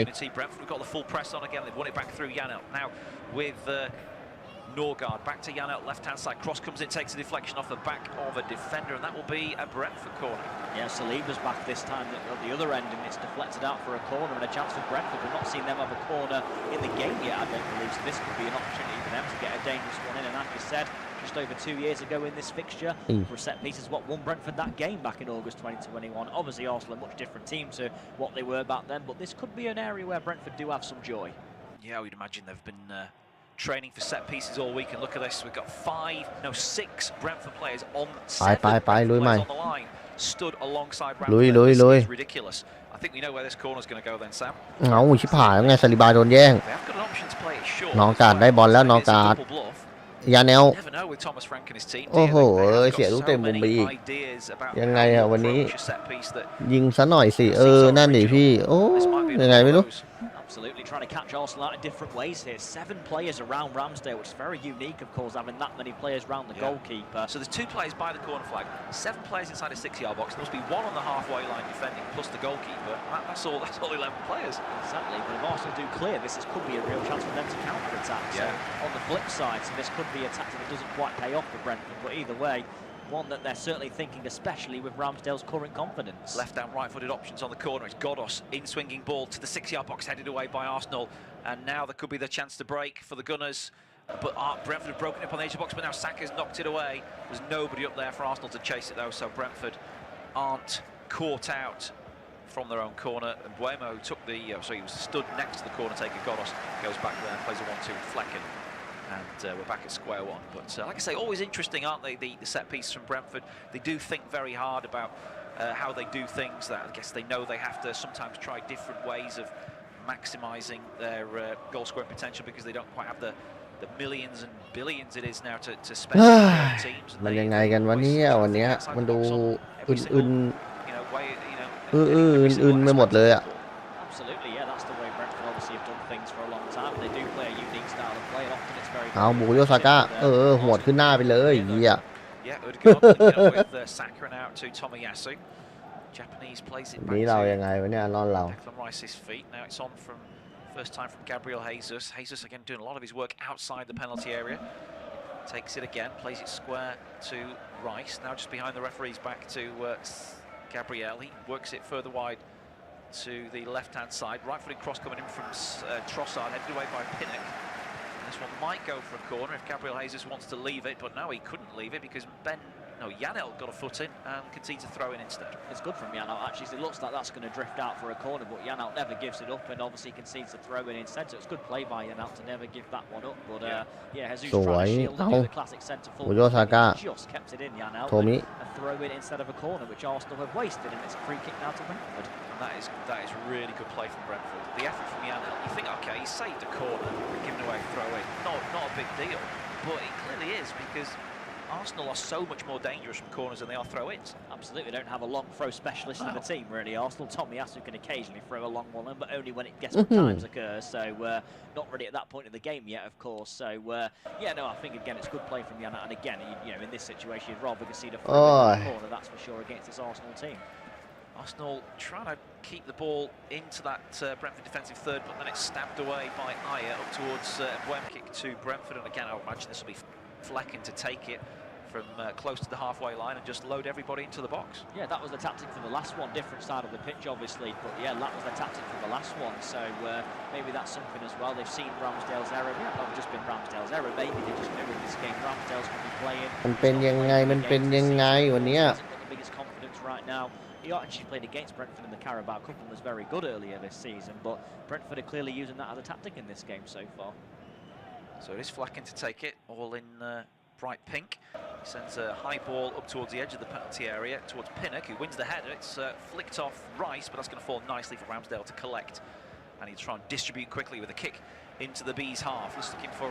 Norgard back to Janelt, left hand side, cross comes in, takes a deflection off the back of a defender, and that will be a Brentford corner. Yeah, Saliba's back this time at the other end, and it's deflected out for a corner and a chance for Brentford. We've not seen them have a corner in the game yet, I don't believe, so this could be an opportunity for them to get a dangerous one in, and like you said, just over 2 years ago in this fixture, for set pieces, what won Brentford that game back in August 2021. Obviously Arsenal a much different team to what they were back then, but this could be an area where Brentford do have some joy. Yeah, we'd imagine they've been training for set pieces all week, and look at this, we've got 6 Brentford players on 7 players on the line stood alongside Brentford. This is ridiculous. I think we know where this corner is going to go then, Sam. เอาชิบหายไงซาลิบาโดนแย่งน้องการได้บอลแล้วน้องการยาแนวโอ้โหเสียลูกเตะมุมไปอีกยังไงอะวันนี้ยิงซะหน่อยสินั่นดิพี่โอ้ยังไงไม่รู้Absolutely trying to catch Arsenal out in different ways here. 7 players around Ramsdale, which is very unique, of course, having that many players around the goalkeeper. So there's 2 players by the corner flag, 7 players inside a 6-yard box. There must be 1 on the halfway line defending, plus the goalkeeper. That's all 11 players. Exactly, but if Arsenal do clear, this could be a real chance for them to counter-attack. So on the flip side, so this could be a tactic that doesn't quite pay off for Brentford, but either way, one that they're certainly thinking, especially with Ramsdale's current confidence. Left and right-footed options on the corner. It's Godos, in-swinging ball to the 6-yard box, headed away by Arsenal. And now there could be the chance to break for the Gunners. But Brentford have broken up on the edge of the box, but now Saka's knocked it away. There's nobody up there for Arsenal to chase it, though, so Brentford aren't caught out from their own corner. And Buemo took the... so he was stood next to the corner taker. Godos goes back there and plays a 1-2 with Flecken. And we're back at square one. But like I say, always interesting, aren't they, the set pieces from Brentford? They do think very hard about how they do things. That I guess they know they have to sometimes try different ways of maximising their goal scoring potential, because they don't quite have the millions and billions it is now to spend on teams. มันยังไงกันวะเนี่ยวันนี้มันดูอื่นๆไม่หมดเลยอ่ะ Absolutely, yeah, that's the way Brentford obviously have done things for a long time. They do play a unique style of play, and often it's very. เอาบุกโยซาก้าหัวขึ้นหน้าไปเลยเหี้ย with Saka and out to Tomiyasu. Japanese plays it back นี่เรายังไงวะเนี่ยนอนเรา Declan Rice's feet. Now it's on from first time from Gabriel Jesus. Jesus again doing a lot of his work outside the penalty area. Takes it again, plays it square to Rice. Now just behind the referee's back to Gabriel. He works it further wide to the left-hand side. Right-footed cross coming in from Trossard, headed away by Pinnock. This one might go for a corner if Gabriel Jesus wants to leave it, but no, he couldn't leave it because Janelt got a foot in and concedes a throw in instead. It's good from Janelt actually, so it looks like that's going to drift out for a corner, but Janelt never gives it up and obviously concedes a throw in instead, so it's good play by Janelt to never give that one up. But Jesus trying to shield and do the classic centre forward. Just kept it in, Janelt. A throw in instead of a corner, which Arsenal have wasted, and it's a free kick now to Brentford. And that is really good play from Brentford. The effort from Janelt, you think, okay, he saved a corner, given away a a big deal, but it clearly is because Arsenal are so much more dangerous from corners than they are throw-ins. Absolutely, they don't have a long throw specialist in the team, really. Arsenal, Tomiyasu can occasionally throw a long one in, but only when it desperate times occurs. So not really at that point in the game yet, of course. So yeah, no, I think again it's good play from Yana, and again, you know, in this situation, you'd rather concede a throw in the corner, that's for sure, against this Arsenal team. Arsenal trying to keep the ball into that Brentford defensive third, but then it's stabbed away by Aya up towards Mbeumo kick to Brentford, and again, I would imagine this will be Flecken to take it from close to the halfway line and just load everybody into the box. Yeah, that was the tactic for the last one, different side of the pitch obviously, but yeah, that was the tactic for the last one, so maybe that's something as well. They've seen Ramsdale's error, yeah, not just been Ramsdale's error, maybe they just know in this game Ramsdale's going to be playing. มันเป็นยังไงวันนี้ Hasn't got the biggest confidence right now. He actually played against Brentford in the Carabao Cup and was very good earlier this season, but Brentford are clearly using that as a tactic in this game so far. So it is Flecken to take it, all in bright pink. He sends a high ball up towards the edge of the penalty area, towards Pinnock, who wins the header. It's flicked off Rice, but that's going to fall nicely for Ramsdale to collect. And he'll try and distribute quickly with a kick into the Bees' half. Just looking for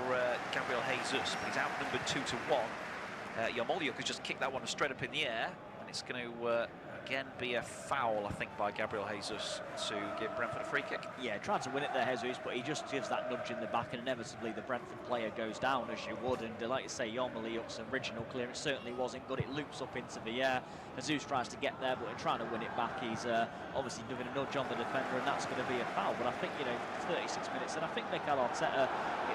Gabriel Jesus, but he's outnumbered 2-1. Yarmolenko has just kicked that one straight up in the air, and it's going to again be a foul, I think, by Gabriel Jesus to give Brentford a free kick. Yeah, tried to win it there, Jesus, but he just gives that nudge in the back, and inevitably the Brentford player goes down, as you would. And like you say, Yarmolenko's original clearance certainly wasn't good. It loops up into the air. Jesus tries to get there, but in trying to win it back, he's obviously giving a nudge on the defender, and that's going to be a foul. But I think, you know, 36 minutes, and I think Mikel Arteta,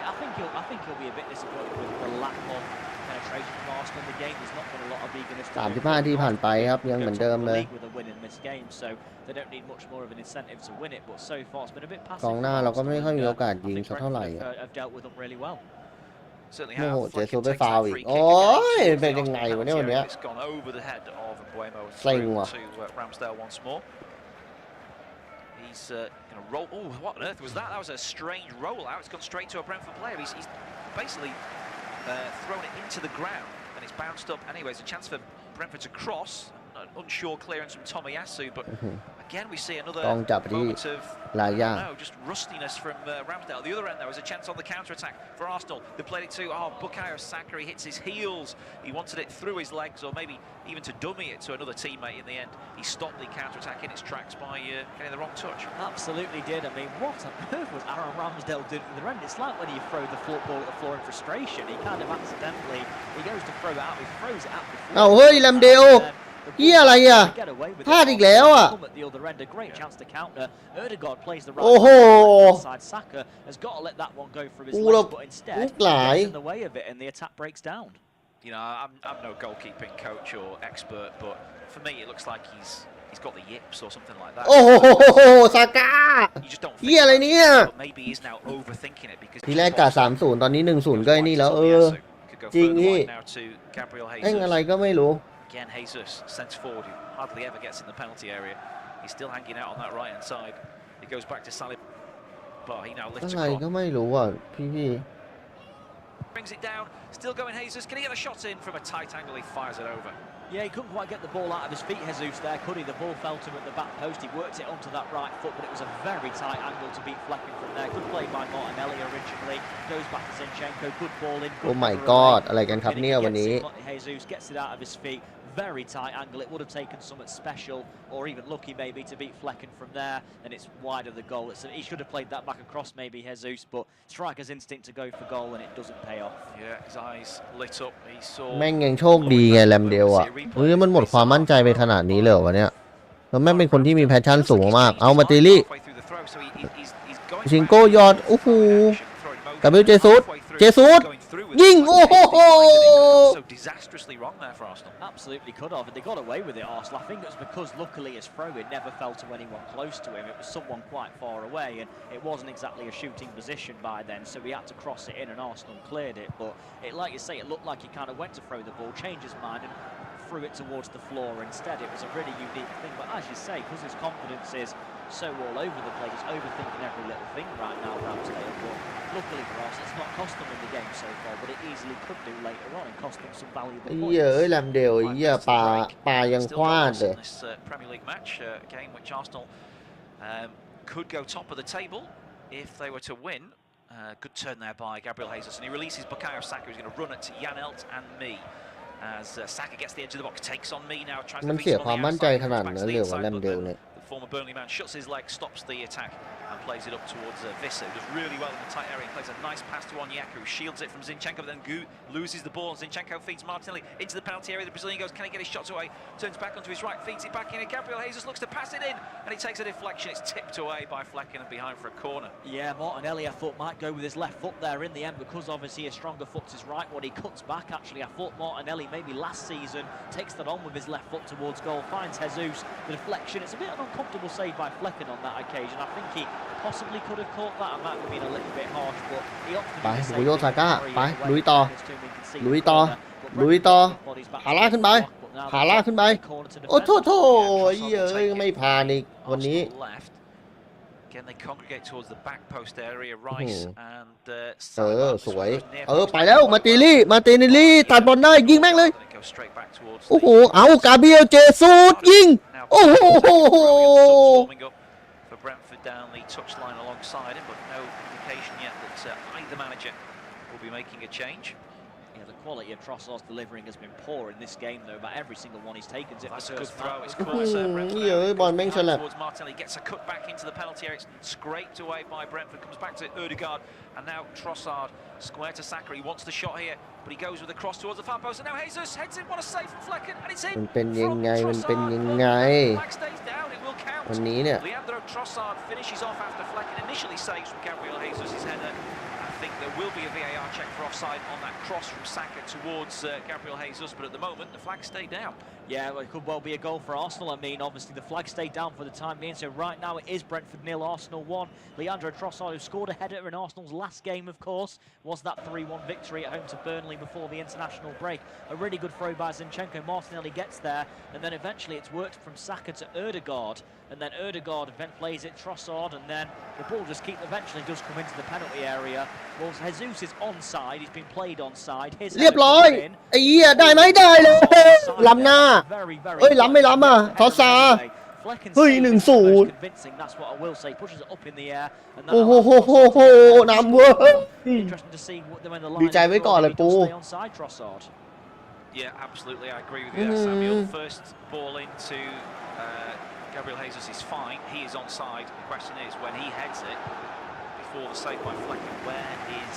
I think he'll be a bit disappointed with the lack of penetration from Arsenal in the game. There's not been a lot of eagerness to 35 นาทีผ่านไปครับยังเหมือนเดิมเลย with a win in this game, so they don't need much more of an incentive to win it. But so far it's been a bit passive. กองหน้าเราก็ไม่ค่อยมีโอกาสยิงสักเท่าไหร่ have dealt with them really well. โอ้โหเจสุไปฟาวอีกโอ้ยเป็นยังไงวะเนี่ยวันนี้เซ็งว่ะ He's going to roll. Oh, what on earth was that? That was a strange rollout. It's gone straight to a Brentford player. He's basically thrown it into the ground, and it's bounced up. Anyways, a chance for Brentford to cross. An unsure clearance from Tomiyasu, but again we see another moment of just rustiness from Ramsdale. The other end there was a chance on the counter-attack for Arsenal. They played it to Bukayo Saka. He hits his heels. He wanted it through his legs, or maybe even to dummy it to another teammate. In the end, he stopped the counter-attack in its tracks by getting the wrong touch. Absolutely did. I mean, what on earth was Aaron Ramsdale doing at the end? It's like when you throw the football at the floor in frustration. He kind of accidentally, he goes to throw it out, he throws it at the floor. เอาเฮ้ยลำเดลเฮียอะไรอ่ะพลาดอีกแล้วอ่ะโอ้โหลูกหลาย You know, I'm no goalkeeping coach or expert, but for me it looks like he's got the yips or something like that. โอ้โหซาก้าเฮียอะไรเนี่ย Maybe he's now overthinking it because ทีแรกกะ 3-0 ตอนนี้ 1-0 ก็ไอ้นี่แล้วจริงพี่เอ็งอะไรก็ไม่รู้Again, Jesus sends forward, who hardly ever gets in the penalty area. He's still hanging out on that right-hand side. He goes back to Salib. But he now lifts อะไรก็ไม่รู้อ่ะพี่brings it down, still going Jesus. Can he get a shot in from a tight angle? He fires it over. Yeah, he couldn't quite get the ball out of his feet, Jesus, there, could he? The ball fell to him at the back post. He worked it onto that right foot, but it was a very tight angle to beat Flecken from there. Good play by Martinelli originally. Goes back to Zinchenko. Good ball in. Oh my God, อะไรกันครับเนี่ยวันนี้ Jesus gets it out of his feet. Very tight angle. It would have taken something special, or even lucky maybe, to beat Flecken from there. And it's wide of the goal. He should have played that back across maybe, Jesus, but striker's instinct to go for goal, and it doesn't pay off. Yeah, his eyes lit up. He saw. แม่งยังโชคดีไงแลมเดลอ่ะเฮ้ยมันหมดความมั่นใจไปขนาดนี้เลยเหรอวะเนี่ยแล้วแม่งเป็นคนที่มีแพชชั่นสูงมากเอามาติลี่ชิงโก้ยอดโอ้โหกับเจสุสยิงโอ้โห disastrously wrong there for Arsenal. Absolutely could have, and they got away with it, Arsenal. I think it was because luckily his throw-in never fell to anyone close to him. It was someone quite far away, and it wasn't exactly a shooting position by then, so he had to cross it in, and Arsenal cleared it. But it, like you say, it looked like he kind of went to throw the ball, changed his mind, and threw it towards the floor instead. It was a really unique thing, but as you say, because his confidence is so all over the place, he's overthinking every little thing right now, Ramsdale. But luckily for us, it's not cost them in the game so far, but it easily could do later on and cost them some valuable points. เยอะแลมเดลเหี้ยปลายังพลาดเลย This Premier League match, a game which Arsenal could go top of the table if they were to win. Good turn there by Gabriel Jesus, and he releases Bukayo Saka, who's going to run at Janelt and me. As Saka gets the edge of the box, takes on me now, tries to beat him on the outside, comes back to the inside, but the former Burnley man shuts his leg, stops the attack, and plays it up towards Visser, who does really well in the tight area. He plays a nice pass to Onyeka, who shields it from Zinchenko, but then loses the ball. Zinchenko feeds Martinelli into the penalty area. The Brazilian goes, can he get his shots away? Turns back onto his right, feeds it back in, and Gabriel Jesus looks to pass it in, and he takes a deflection. It's tipped away by Flecken and behind for a corner. Yeah, Martinelli, I thought, might go with his left foot there in the end, because obviously his stronger foot's his right one. He cuts back, actually. I thought Martinelli, maybe last season, takes that on with his left foot towards goal, finds Jesus, the deflection. It's a bit of an uncomfortable save by Flecken on that occasion. I think he possibly could have caught that, and that would have been a little bit harsh, but he opted to save โยซาก้าไปลุยต่อหาล่าขึ้นไปโอ้โถเอ้ยไม่ผ่านอีกวันนี้ Again, they congregate towards the back post area. Rice and สวยไปแล้วมาติลี่ตัดบอลได้ยิงแม่งเลยโอ้โหเอากาเบรียลเจซูสยิงโอ้โห for Brentford down the touchline alongside him, but no indication yet that either manager will be making a change. Yeah, the quality of Trossard's delivering has been poor in this game, though. About every single one he's taken. That's a good throw. It's caught. Ball towards Martinelli, gets a cut back into the penalty area. It's scraped away by Brentford. Comes back to Ødegaard, and now Trossard square to Saka. He wants the shot here, but he goes with the cross towards the far post. And now Jesus heads in. What a save from Flecken, and it's in. มันเป็นยังไง Flag stays down. It will count. วันนี้เนี่ย Leandro Trossard finishes off after Flecken initially saves from Gabriel Jesus' header. I think there will be a VAR check for offside on that cross from Saka towards Gabriel Jesus, but at the moment the flag stayed down. Yeah, well, it could well be a goal for Arsenal. I mean, obviously the flag stayed down for the time being, so right now it is Brentford 0, Arsenal 1. Leandro Trossard, who scored a header in Arsenal's last game, of course, was that 3-1 victory at home to Burnley before the international break. A really good throw by Zinchenko. Martinelli gets there, and then eventually it's worked from Saka to Ødegaard, and then Ødegaard then plays it Trossard, and then the ball eventually does come into the penalty area. Well, Jesus is onside. He's been played onside. เรียบร้อยไอ้เหี้ยได้ไหมได้เลยล้ำหน้าเอ้ยล้ำไม่ล้ำอ่ะทอซาเฮ้ย1-0โอ้โหนำเว้ยดีใจไว้ก่อนเลยปู Yeah, absolutely. I agree with you there, Samuel. First ball into Gabriel Jesus is fine. He is onside. The question is, when he heads it, before the save by Flecken, where is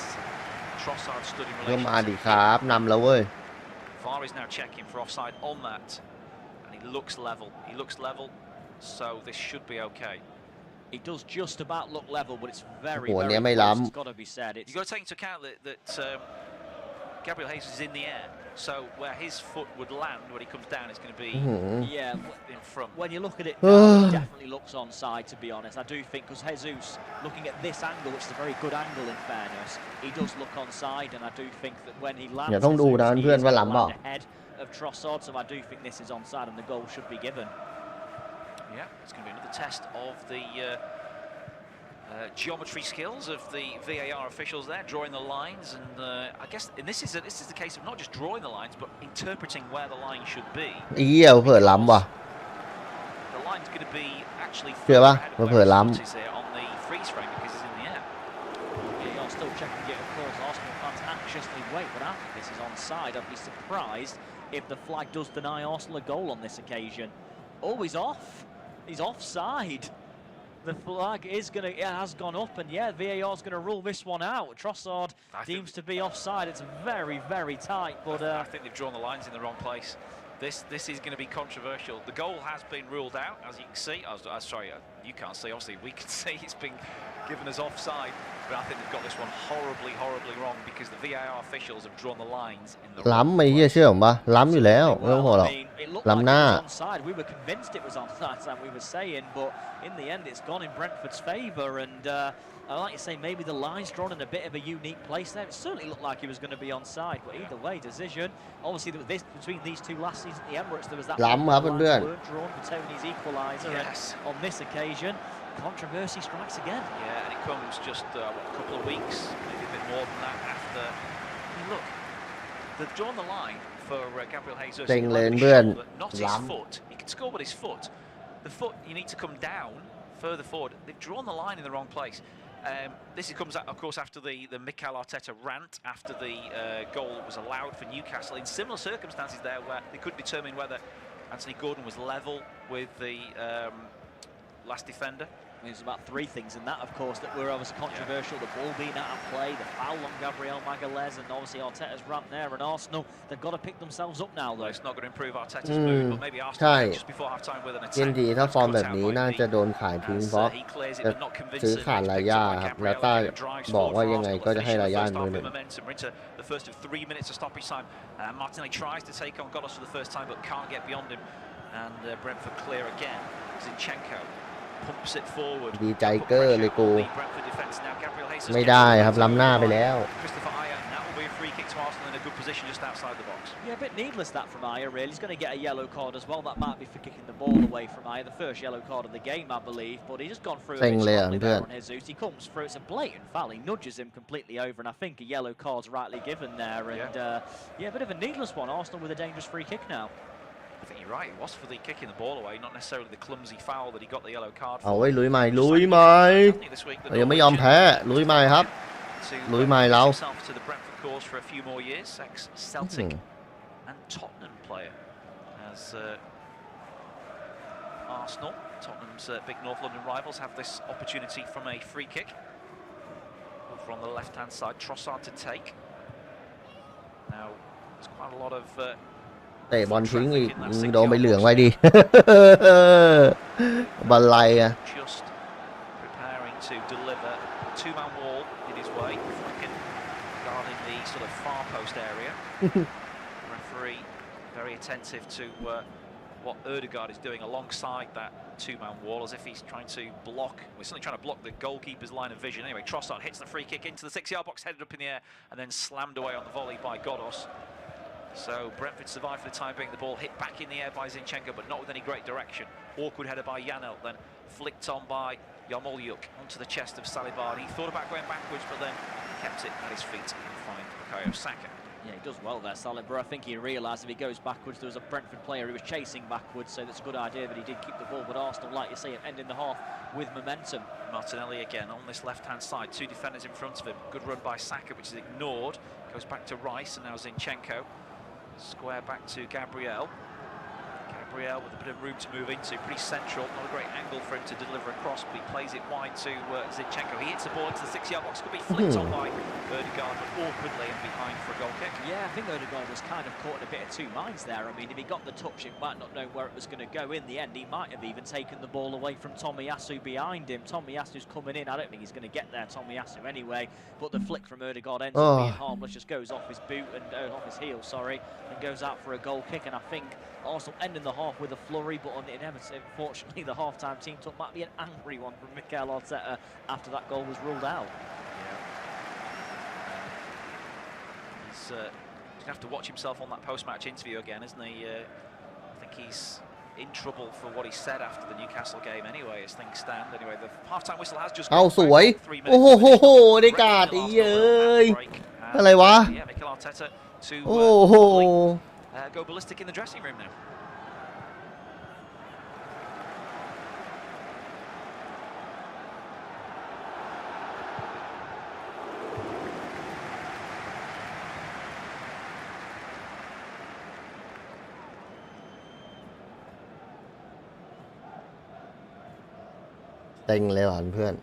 Trossard stood in relation มาดิครับนำแล้วเว้ย VAR is now checking for offside on that, and he looks level, so this should be okay. It does just about look level, but it's veryไม่ close. It's got to be said. You've got to take into account that Gabriel Jesus is in the air, so where his foot would land when he comes down, it's going to be in front. When you look at it, it definitely looks onside, to be honest. I do think, because Jesus, looking at this angle, which is a very good angle in fairness, he does look onside, and I do think that when he lands, อย่าต้องดูนะเพื่อนว่าล้ำเปล่า ahead of Trossard, so I do think this is onside, and the goal should be given. Yeah, it's going to be another test of the geometry skills of the VAR officials there, drawing the lines, and I guess this is the case of not just drawing the lines, but interpreting where the line should be. เหี้ยเผื่อล้ำว่ะ The line's going to be actually เชื่อป่ะเผื่อล้ on the freeze frame because it's in the air. Yeah, you're still checking it, of course. Arsenal fans anxiously wait, but I think this is onside. I'd be surprised if the flag does deny Arsenal a goal on this occasion. Oh, he's off. He's offside. The flag has gone up, and yeah, VAR is going to rule this one out. Trossard seems to be offside. It's very, very tight, but I think they've drawn the lines in the wrong place. This is going to be controversial. The goal has been ruled out, as you can see. Sorry, you can't see. Obviously, we can see it's been given as offside, but I think they've got this one horribly wrong because the VAR officials have drawn the lines in the ล้ำไอ้เหี้ยเชื่อผมปะล้ำอยู่แล้วไม่ต้องห่วงหรอกล้ำหน้า We were convinced it was onside, and we were saying, but in the end, it's gone in Brentford's favour. And like you say, maybe the line's drawn in a bit of a unique place there. It certainly looked like he was going to be onside, but either way, decision. Obviously, there was this between these two last season at the Emirates. There was thatล้ำครับเพื่อน weren't drawn for Tony's equaliser. Yes. And on this occasion, controversy strikes again. Yeah, and it comes just a couple of weeks, maybe a bit more than that after. I mean, look, they've drawn the line for Gabriel Jesus. เต็งเลยเพื่อน Not his foot. He can score with his foot. The foot, you need to come down further forward. They've drawn the line in the wrong place. This comes, of course, after the Mikel Arteta rant after the goal was allowed for Newcastle in similar circumstances there, where they couldn't determine whether Anthony Gordon was level with the last defender. There's about three things in that, of course, that were obviously controversial. The ball being out of play, the foul on Gabriel Magalhaes, and obviously Arteta's rant there. And Arsenal, they've got to pick themselves up now, though. Well, it's not going to improve Arteta's mood, but maybe Arsenal just before half time with an attack. ยินดีถ้าฟอร์มแบบนี้น่าจะโดนขายทิ้งเพราะจะซื้อขาดรายาครับแล้วต้าบอกว่ายังไงก็จะให้รายามือหนึ่ง The first of 3 minutes of stoppage time. Martinelli tries to take on Godos for the first time, but can't get beyond him. And Brentford clear again. Zinchenko pumps it forward. ดีใจเกอร์เลยกูไม่ได้ครับล้ำหน้าไปแล้ว That will be a free kick to Arsenal in a good position just outside the box. Yeah, a bit needless that from Aya, really. He's going to get a yellow card as well. That might be for kicking the ball away from Aya, the first yellow card of the game, I believe. But he's just gone through a bit strongly there on Jesus. He comes through. It's a blatant foul. He nudges him completely over, and I think a yellow card's rightly given there. And yeah, a bit of a needless one. Arsenal with a dangerous free kick now. I think you're right. It was for the kicking the ball away, not necessarily the clumsy foul that he got the yellow card for. เอาไว้ลุยใหม่ลุยใหม่ยังไม่ยอมแพ้ลุยใหม่ครับลุยใหม่เรา to the Brentford cause for a few more years. Ex-Celtic and Tottenham player as Arsenal, Tottenham's big North London rivals, have this opportunity from a free kick over on the left-hand side. Trossard to take. Now there's quite a lot of เตะบอลทิ้งอีกโดนใบเหลืองไว้ดิบอลไลอะ just preparing to deliver two-man wall in his way, guarding the sort of far post area. Referee very attentive to what Ødegaard is doing alongside that two-man wall, as if he's trying to block. We're certainly trying to block the goalkeeper's line of vision. Anyway, Trossard hits the free kick into the 6-yard box, headed up in the air, and then slammed away on the volley by Godos. So Brentford survived for the time being. The ball hit back in the air by Zinchenko, but not with any great direction. Awkward header by Janelt, then flicked on by Yarmolyuk onto the chest of Saliba. He thought about going backwards, but then kept it at his feet and find Bukayo Saka. Yeah, he does well there, Saliba. I think he realised if he goes backwards, there was a Brentford player who was chasing backwards, so that's a good idea that he did keep the ball. But Arsenal, like you say, ending the half with momentum. Martinelli again on this left-hand side, two defenders in front of him. Good run by Saka, which is ignored. Goes back to Rice, and now Zinchenko. Square back to Gabriel. Gabriel with a bit of room to move into, pretty central. Not a great angle for him to deliver across, but he plays it wide to Zinchenko. He hits the ball into the 6-yard box. Could be flicked on by Ødegaard, but awkwardly and behind for a goal kick. Yeah, I think Ødegaard was kind of caught in a bit of two minds there. I mean, if he got the touch, it might not know where it was going to go. In the end, he might have even taken the ball away from Tomiyasu behind him. Tomiyasu's coming in. I don't think he's going to get there, Tomiyasu, anyway. But the flick from Ødegaard ends up being harmless. Just goes off his boot and off his heel, sorry, and goes out for a goal kick. And I think Arsenal ending the half with a flurry, but unfortunately the half-time team talk might be an angry one from Mikel Arteta after that goal was ruled out. Yeah. He's going to have to watch himself on that post-match interview again, isn't he? I think he's in trouble for what he said after the Newcastle game anyway, as things stand. Anyway, the half-time whistle has just gone. สวยโอ้โหได้การ์ดอีเอ้ยอะไรวะ Yeah, Mikel Arteta to go ballistic in the dressing room now.เต็งเลยหวานเพื่อน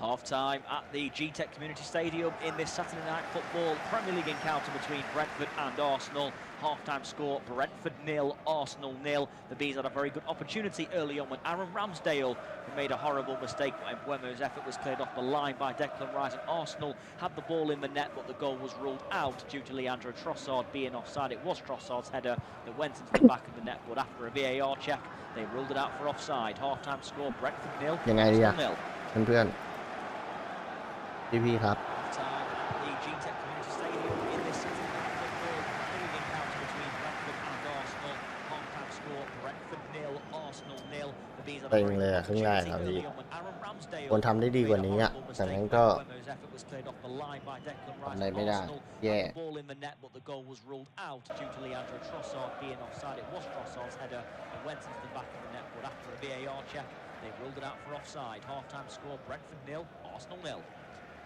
Half-time at the G-Tech Community Stadium in this Saturday night football Premier League encounter between Brentford and Arsenal. Half-time score, Brentford 0, Arsenal 0. The Bees had a very good opportunity early on when Aaron Ramsdale made a horrible mistake when Mbeumo's effort was cleared off the line by Declan Rice, and Arsenal had the ball in the net, but the goal was ruled out due to Leandro Trossard being offside. It was Trossard's header that went into the back of the net, but after a VAR check, they ruled it out for offside. Half-time score, Brentford 0, Arsenal 0. เพื่อนพี่ครับเต็งเลยครึ่งแรกครับพี่ควรทำได้ดีกว่านี้อ่ะแต่งั้นก็ Wemmer's effort was cleared off the line by Declan Rice. ไม่ได้ แย่ Had the ball in the net, but the goal was ruled out due to Leandro Trossard being offside. It was Trossard's header that went into the back of the net, but after a VAR check, they ruled it out for offside. Half-time score: Brentford 0, Arsenal 0.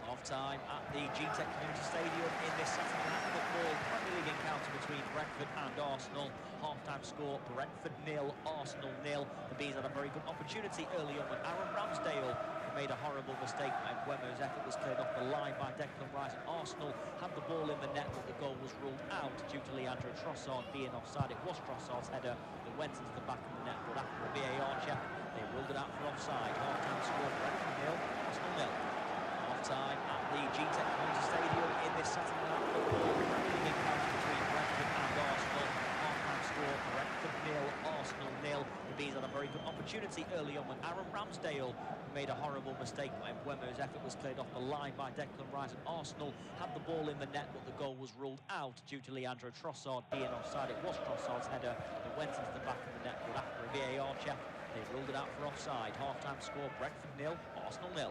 Half-time at the G-Tech Community Stadium in this Saturday Night Football Premier League encounter between Brentford and Arsenal. Half-time score: Brentford 0, Arsenal 0. The Bees had a very good opportunity early on when Aaron Ramsdale made a horrible mistake when Wemmer's effort was cleared off the line by Declan Rice, and Arsenal had the ball in the net, but the goal was ruled out due to Leandro Trossard being offside. It was Trossard's header that went into the back of the net, but after a VAR check, they ruled it out for offside. Half-time score: Brentford 0, Arsenal 0. Half-time at the G-Tech Community Stadium in this Saturday Night Football Premier League encounter between Brentford and Arsenal. Half-time score: Brentford 0, Arsenal 0. The Bees had a very good opportunity early on when Aaron Ramsdale made a horrible mistake when Wemmer's effort was cleared off the line by Declan Rice, and Arsenal had the ball in the net, but the goal was ruled out due to Leandro Trossard being offside. It was Trossard's header that went into the back of the net, but after a VAR check, they ruled it out for offside. Half-time score: Brentford 0, Arsenal 0.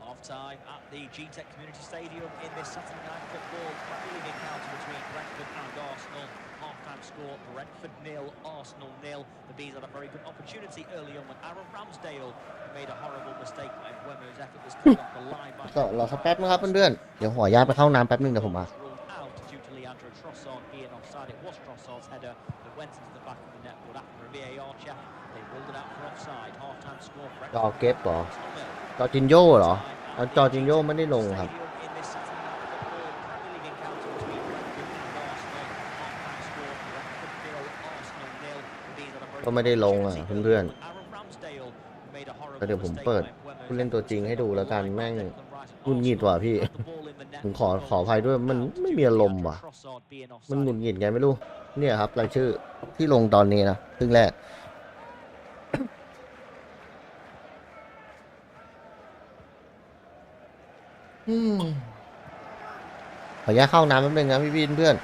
Half-time at the G-Tech Community Stadium in this Saturday Night Football Premier League encounter between Brentford and Arsenal. Half-time score: Brentford 0, Arsenal 0. The Bees had a very good opportunity early on when Aaron Ramsdale made a horrible mistake when Wemmer's effort was cleared off the line by ก็รอสักแป๊บนะครับเพื่อนๆเดี๋ยวขออนุญาตไปเข้าน้ำแป๊บนึงเดี๋ยวผมมา ruled out due to Leandro Trossard being offside. It was Trossard's header that went into the back of the net, but after a VAR check, they ruled it out for offside. Half-time score: จอ Brentford เก็บเหรอ Arsenal 0. จอจินโย่เหรอจอจินโย่ไม่ได้ลงครับ In this Saturday Night Football Premier League encounter between Brentford and Arsenal. Half-time score: Brentford 0, Arsenal 0. The Bees had a very ก็ไม่ได้ลงอ่ะ good เพื่อน opportunity. Aaron Ramsdale made a ๆ horrible ก็เดี๋ยวผม mistake เปิด when ผู้ Wemmer's เล่นตัวจริงให้ดูแล้วกัน effort was แม่ง cleared off the line by Declan Rice. หงุดหงิดว่ะพี่ Had the ball in the net, ผม but the ขอ goal อภัยด้วยมัน was ruled ไม่ out มี due อา to รมณ์ Leandro ว่ะ Trossard being มันหงุ offside. ดหงิดไงไม่รู้เนี่ยครับรายชื่อที่ลงตอนนี้นะครึ่งแรก ขออนุญาตเข้าน้ำแป๊บนึงนะพี่ๆเพื่อน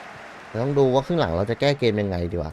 เราต้องดูว่าครึ่งหลังเราจะแก้เกมยังไงดีวะ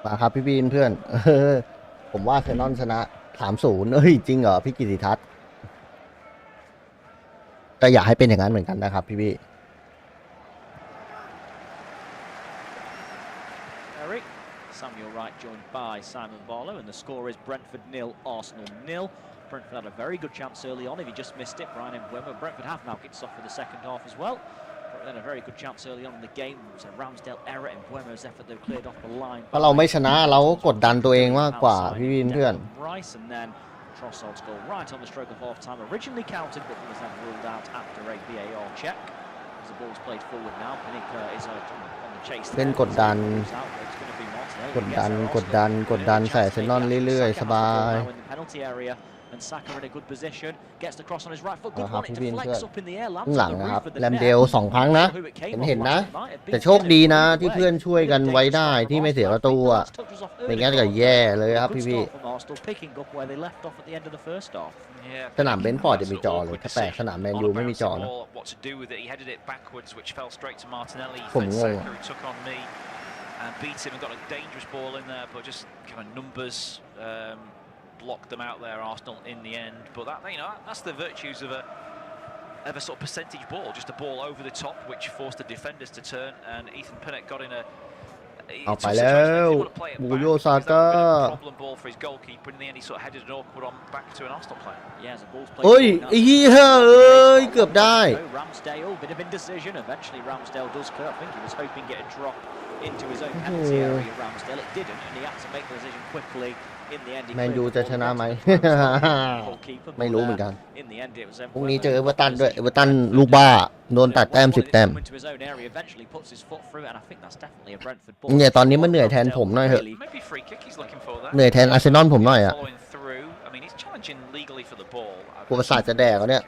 มาครับพี่เพื่อนผมว่าอาร์เซนอลชนะ 3-0 เอ้ยจริงเหรอพี่กิติทัศน์ก็อยากให้เป็นอย่างนั้นเหมือนกันนะครับพี่ Samuel Wright joined by Simon Barlow, and the score is Brentford 0, Arsenal 0. Brentford had a very good chance early on. If he just missed it, Brian Mbeumo. Brentford have now kicked off for the second half as well. But then a very good chance early on in the game. It was a Ramsdale error. Mbeumo's effort though cleared off the line. ถ้าเราไม่ชนะเราก็กดดันตัวเองมากกว่าพี่เพื่อน Rice and then Trossard's goal right on the stroke of half time. Originally counted, but was then ruled out after a VAR check. As the ball's played forward now, Panica is on the chase. เป็นกดดันใส่อาร์เซนอลเรื่อยๆสบาย And Saka in a good position gets the cross on his right foot. Good one, it deflects up in the air. หลังนะครับแรมเดล2 ครั้งนะเห็นนะแต่โชคดีนะที่เพื่อนช่วยกันไว้ได้ที่ไม่เสียประตูอ่ะไม่งั้นก็แย่เลยครับพี่สนามเบนฟอร์ดจะมีจอเลยถ้าแปลกสนามแมนยูไม่มีจอนะผมงงand beat him and got a dangerous ball in there, but just kind of numbers blocked them out there, Arsenal in the end. But that, you know, that's the virtues of a sort of percentage ball, just a ball over the top, which forced the defenders to turn. And Ethan Pinnock got in a เอาไปแล้วบูโยซาก้า problem ball for his goalkeeper. In the end, he sort of headed it awkward on back to an Arsenal player. เฮ้ยไอ้เหี้ยเอ้ยเกือบได้ Ramsdale, bit of indecision. Eventually, Ramsdale does cut. I think he was hoping it would drop into his own penalty area. Ramsdale, it didn't, and he had to make the decision quickly. In the end, แมนยูจะชนะไหม ไม่รู้เหมือนกันพรุ่งนี้เจอเอเวอร์ตันด้วยเอเวอร์ตันลูกบ้าโดนตัดแต้ม10 แต้มเนี่ยตอนนี้มันเหนื่อยแทนผมหน่อยเหอะเหนื่อยแทนอาร์เซนอลผมหน่อยอ่ะกูประสาทจะแดกแล้วเนี่ย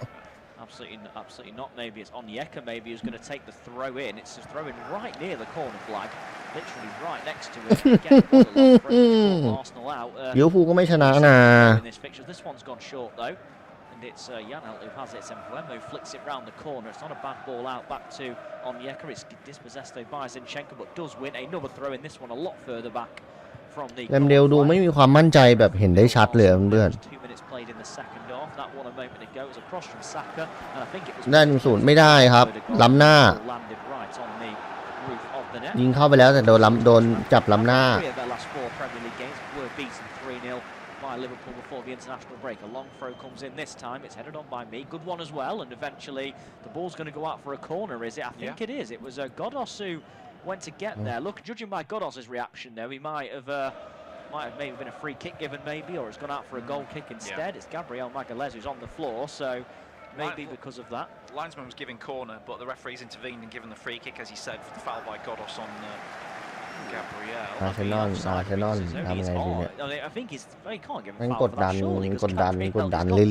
Absolutely not. Maybe it's Onyeka. Maybe who's going to take the throw in. It's just throwing right near the corner flag, literally right next to it. Arsenal out. ลิเวอร์พูลก็ไม่ชนะนะ This one's gone short though, and it's Janelt who has it. Mbeumo flicks it round the corner. It's not a bad ball out back to Onyeka. It's dispossessed by Zinchenko, but does win another throw in. This one a lot further back from the. แรมเดลดูไม่มีความมั่นใจแบบเห็นได้ชัดเลยเพื่อนได้1-0ไม่ได้ครับล้ำหน้ายิงเข้าไปแล้วแต่โดนจับล้ำหน้า by Liverpool before the international break. A long throw comes in this time. It's headed on by me. Good one as well. And eventually the ball's going to go out for a corner, is it? I think it is. It was Godos who went to get there. Look, judging by Godos's reaction though, he might have maybe been a free kick given maybe, or it's gone out for a goal kick instead. It's Gabriel Magalhaes who's on the floor, so maybe because of that. Linesman was giving corner, but the referees intervened and given the free kick, as he said, for the foul by Godos on Gabriel. อาร์เซนอลทำไงดีเนี่ยมันกดดัน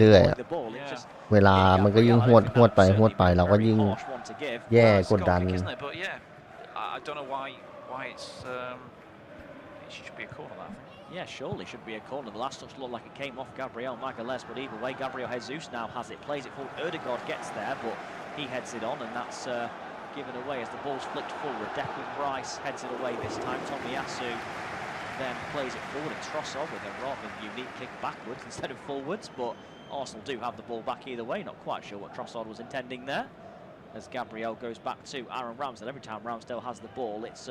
เรื่อยๆเวลามันก็ยิ่งหวดไปเราก็ยิ่งแย่กดดัน I don't know why it's it should be a corner that. Yeah, surely should be a corner. The last touch looked like it came off Gabriel Magalhaes, but either way, Gabriel Jesus now has it, plays it forward. Ødegaard gets there, but he heads it on, and that's given away as the ball's flicked forward. Declan Rice heads it away this time. Tomiyasu then plays it forward, and Trossard with a rather unique kick backwards instead of forwards, but Arsenal do have the ball back either way. Not quite sure what Trossard was intending there. As Gabriel goes back to Aaron Ramsdale. Every time Ramsdale has the ball, it's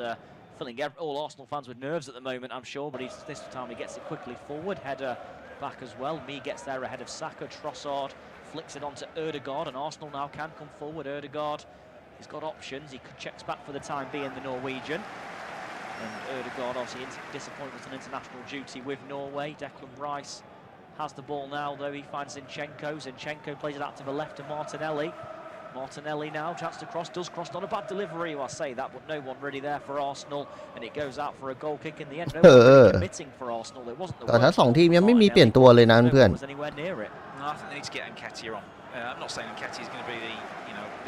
filling all Arsenal fans with nerves at the moment, I'm sure, but this time he gets it quickly forward. Header back as well. Me gets there ahead of Saka. Trossard flicks it onto Ødegaard, and Arsenal now can come forward. Ødegaard, he's got options. He checks back for the time being, the Norwegian. And Ødegaard obviously disappointment on international duty with Norway. Declan Rice has the ball now, though. He finds Zinchenko. Zinchenko plays it out to the left to Martinelli. Martinelli now, chance to cross, does cross, not a bad delivery, I say that, but no one really there for Arsenal, and it goes out for a goal kick in the end. No one really committing for Arsenal. It wasn't the แต่ทั้ง2 ทีมยังไม่มีเปลี่ยนตัวเลยนะเพื่อน No, I think they need to get Nketiah on. I'm not saying Nketiah is going to be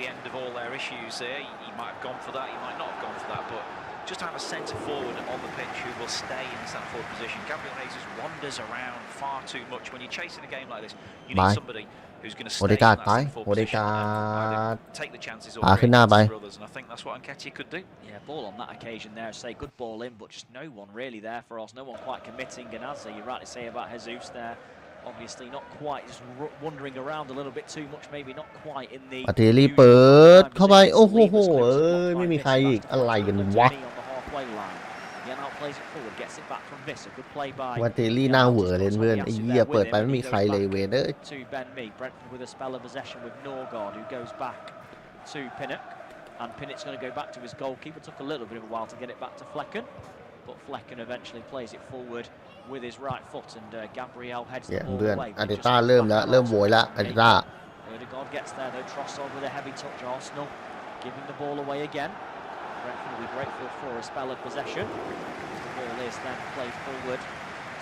the end of all their issues here. He might have gone for that, he might not have gone for that, but just to have a centre forward on the pitch who will stay in the centre forward position. Gabriel Jesus wanders around far too much. When you're chasing a game like this, you need somebody who's going to stay in that centre forward position and take the chances or create chances for others. And I think that's what Nketiah could do. Yeah, ball on that occasion there. Say good ball in, but just no one really there for us. No one quite committing. And as you rightly say about Jesus there, obviously not quite, just wandering around a little bit too much. Maybe not quite in the. อาร์เตอรี่เปิดเข้าไปโอ้โหไม่มีใครอีกอะไรกันวะ Plays it forward, gets it back from Visser. Good play by. ว่าเตอรี่หน้าเหวอเลยเพื่อนไอ้เหี้ยเปิดไปไม่มีใครเลยเวเดอร์ To Ben Mee, Brentford with a spell of possession with Norgard, who goes back to Pinnock, and Pinnock's going to go back to his goalkeeper. Took a little bit of a while to get it back to Flecken, but Flecken eventually plays it forward with his right foot, and Gabriel heads the ball away. อาร์เตต้าเริ่มโวยละอาร์เตต้า Odegaard gets there though. Trossard with a heavy touch. Arsenal giving the ball away again. Brentford will be grateful for a spell of possession. The ball is then played forward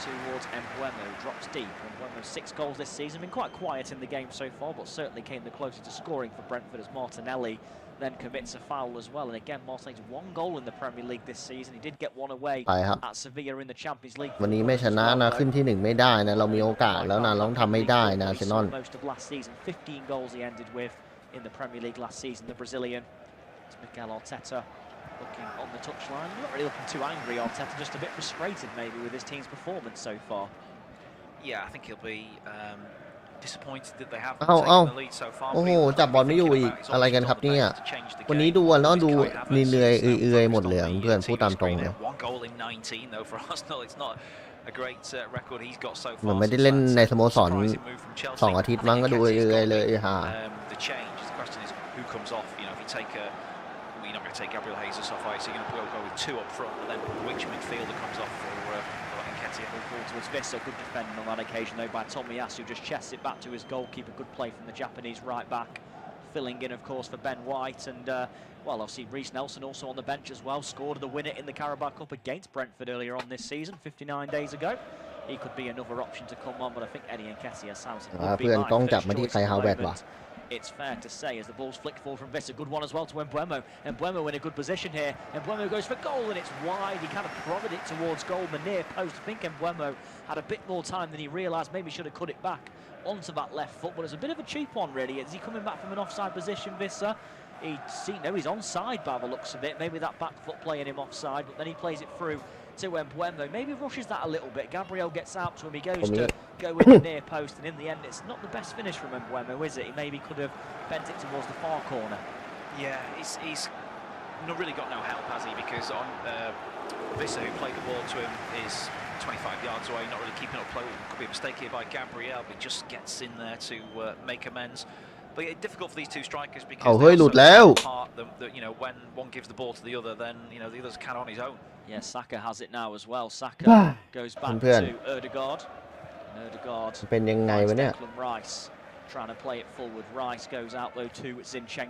towards Mbeumo, drops deep. Mbeumo 6 goals this season, been quite quiet in the game so far, but certainly came the closer to scoring for Brentford as Martinelli then commits a foul as well. And again, Martinelli's 1 goal in the Premier League this season. He did get one away at Sevilla in the Champions League. วันนี้ไม่ชนะนะขึ้นที่1ไม่ได้นะเรามีโอกาสแล้วนะเราต้องทำให้ได้นะอาร์เซนอล Most of last season, 15 goals he ended with in the Premier League last season. The Brazilian, it's Mikel Arteta. Looking on the touchline, not really looking too angry. Arteta just a bit frustrated maybe with his team's performance so far. Yeah, I think he'll be disappointed that they haven't taken the lead so far. โอ้โหจับบอลไม่อยู่อีกอะไรกันครับเนี่ยวันนี้ดูแล้วดูเหนื่อยเอื่อยหมดเลยเพื่อนพูดตามตรงเลย One goal in 19 though for Arsenal. It's not a great record he's got so far. เหมือนไม่ได้เล่นในสโมสร2 อาทิตย์มั้งก็ดูเอื่อยเลยฮะ The change. The question is who comes off. You know, if you take you're not going to take Gabriel Jesus off ice. You're going to go with 2 up front, and then which midfielder comes off for Nketiah? Ball towards Visser. Good defending on that occasion though by Tomiyasu. Just chests it back to his goalkeeper. Good play from the Japanese right back. Filling in, of course, for Ben White, and well, obviously Reece Nelson also on the bench as well. Scored the winner in the Carabao Cup against Brentford earlier on this season, 59 days ago. He could be another option to come on, but I think Eddie Nketiah sounds like would be my first choice at the moment. It's fair to say as the ball's flicked forward from Visser. Good one as well to Mbeumo. Mbeumo in a good position here. Mbeumo goes for goal and it's wide. He kind of prodded it towards goal, the near post. I think Mbeumo had a bit more time than he realised. Maybe should have cut it back onto that left foot, but it's a bit of a cheap one really. Is he coming back from an offside position, Visser? He's onside by the looks of it. Maybe that back foot playing him offside, but then he plays it through to Mbeumo. Maybe rushes that a little bit. Gabriel gets out to him. He goes to go with the near post, and in the end, it's not the best finish from Mbeumo, is it? He maybe could have bent it towards the far corner. Yeah, he's not really got no help, has he? Because on Visser, who played the ball to him, is 25 yards away, not really keeping up play. Could be a mistake here by Gabriel, but just gets in there to make amends. But it's difficult for these 2 strikers because you know, when one gives the ball to the other, then you know the other's can on his own. Yeah, Saka has it now as well. Saka goes back to Odegaard. Odegaard เป็นยังไงวะเนี่ย Rice trying to play it forward. Rice goes out though to Zinchenko.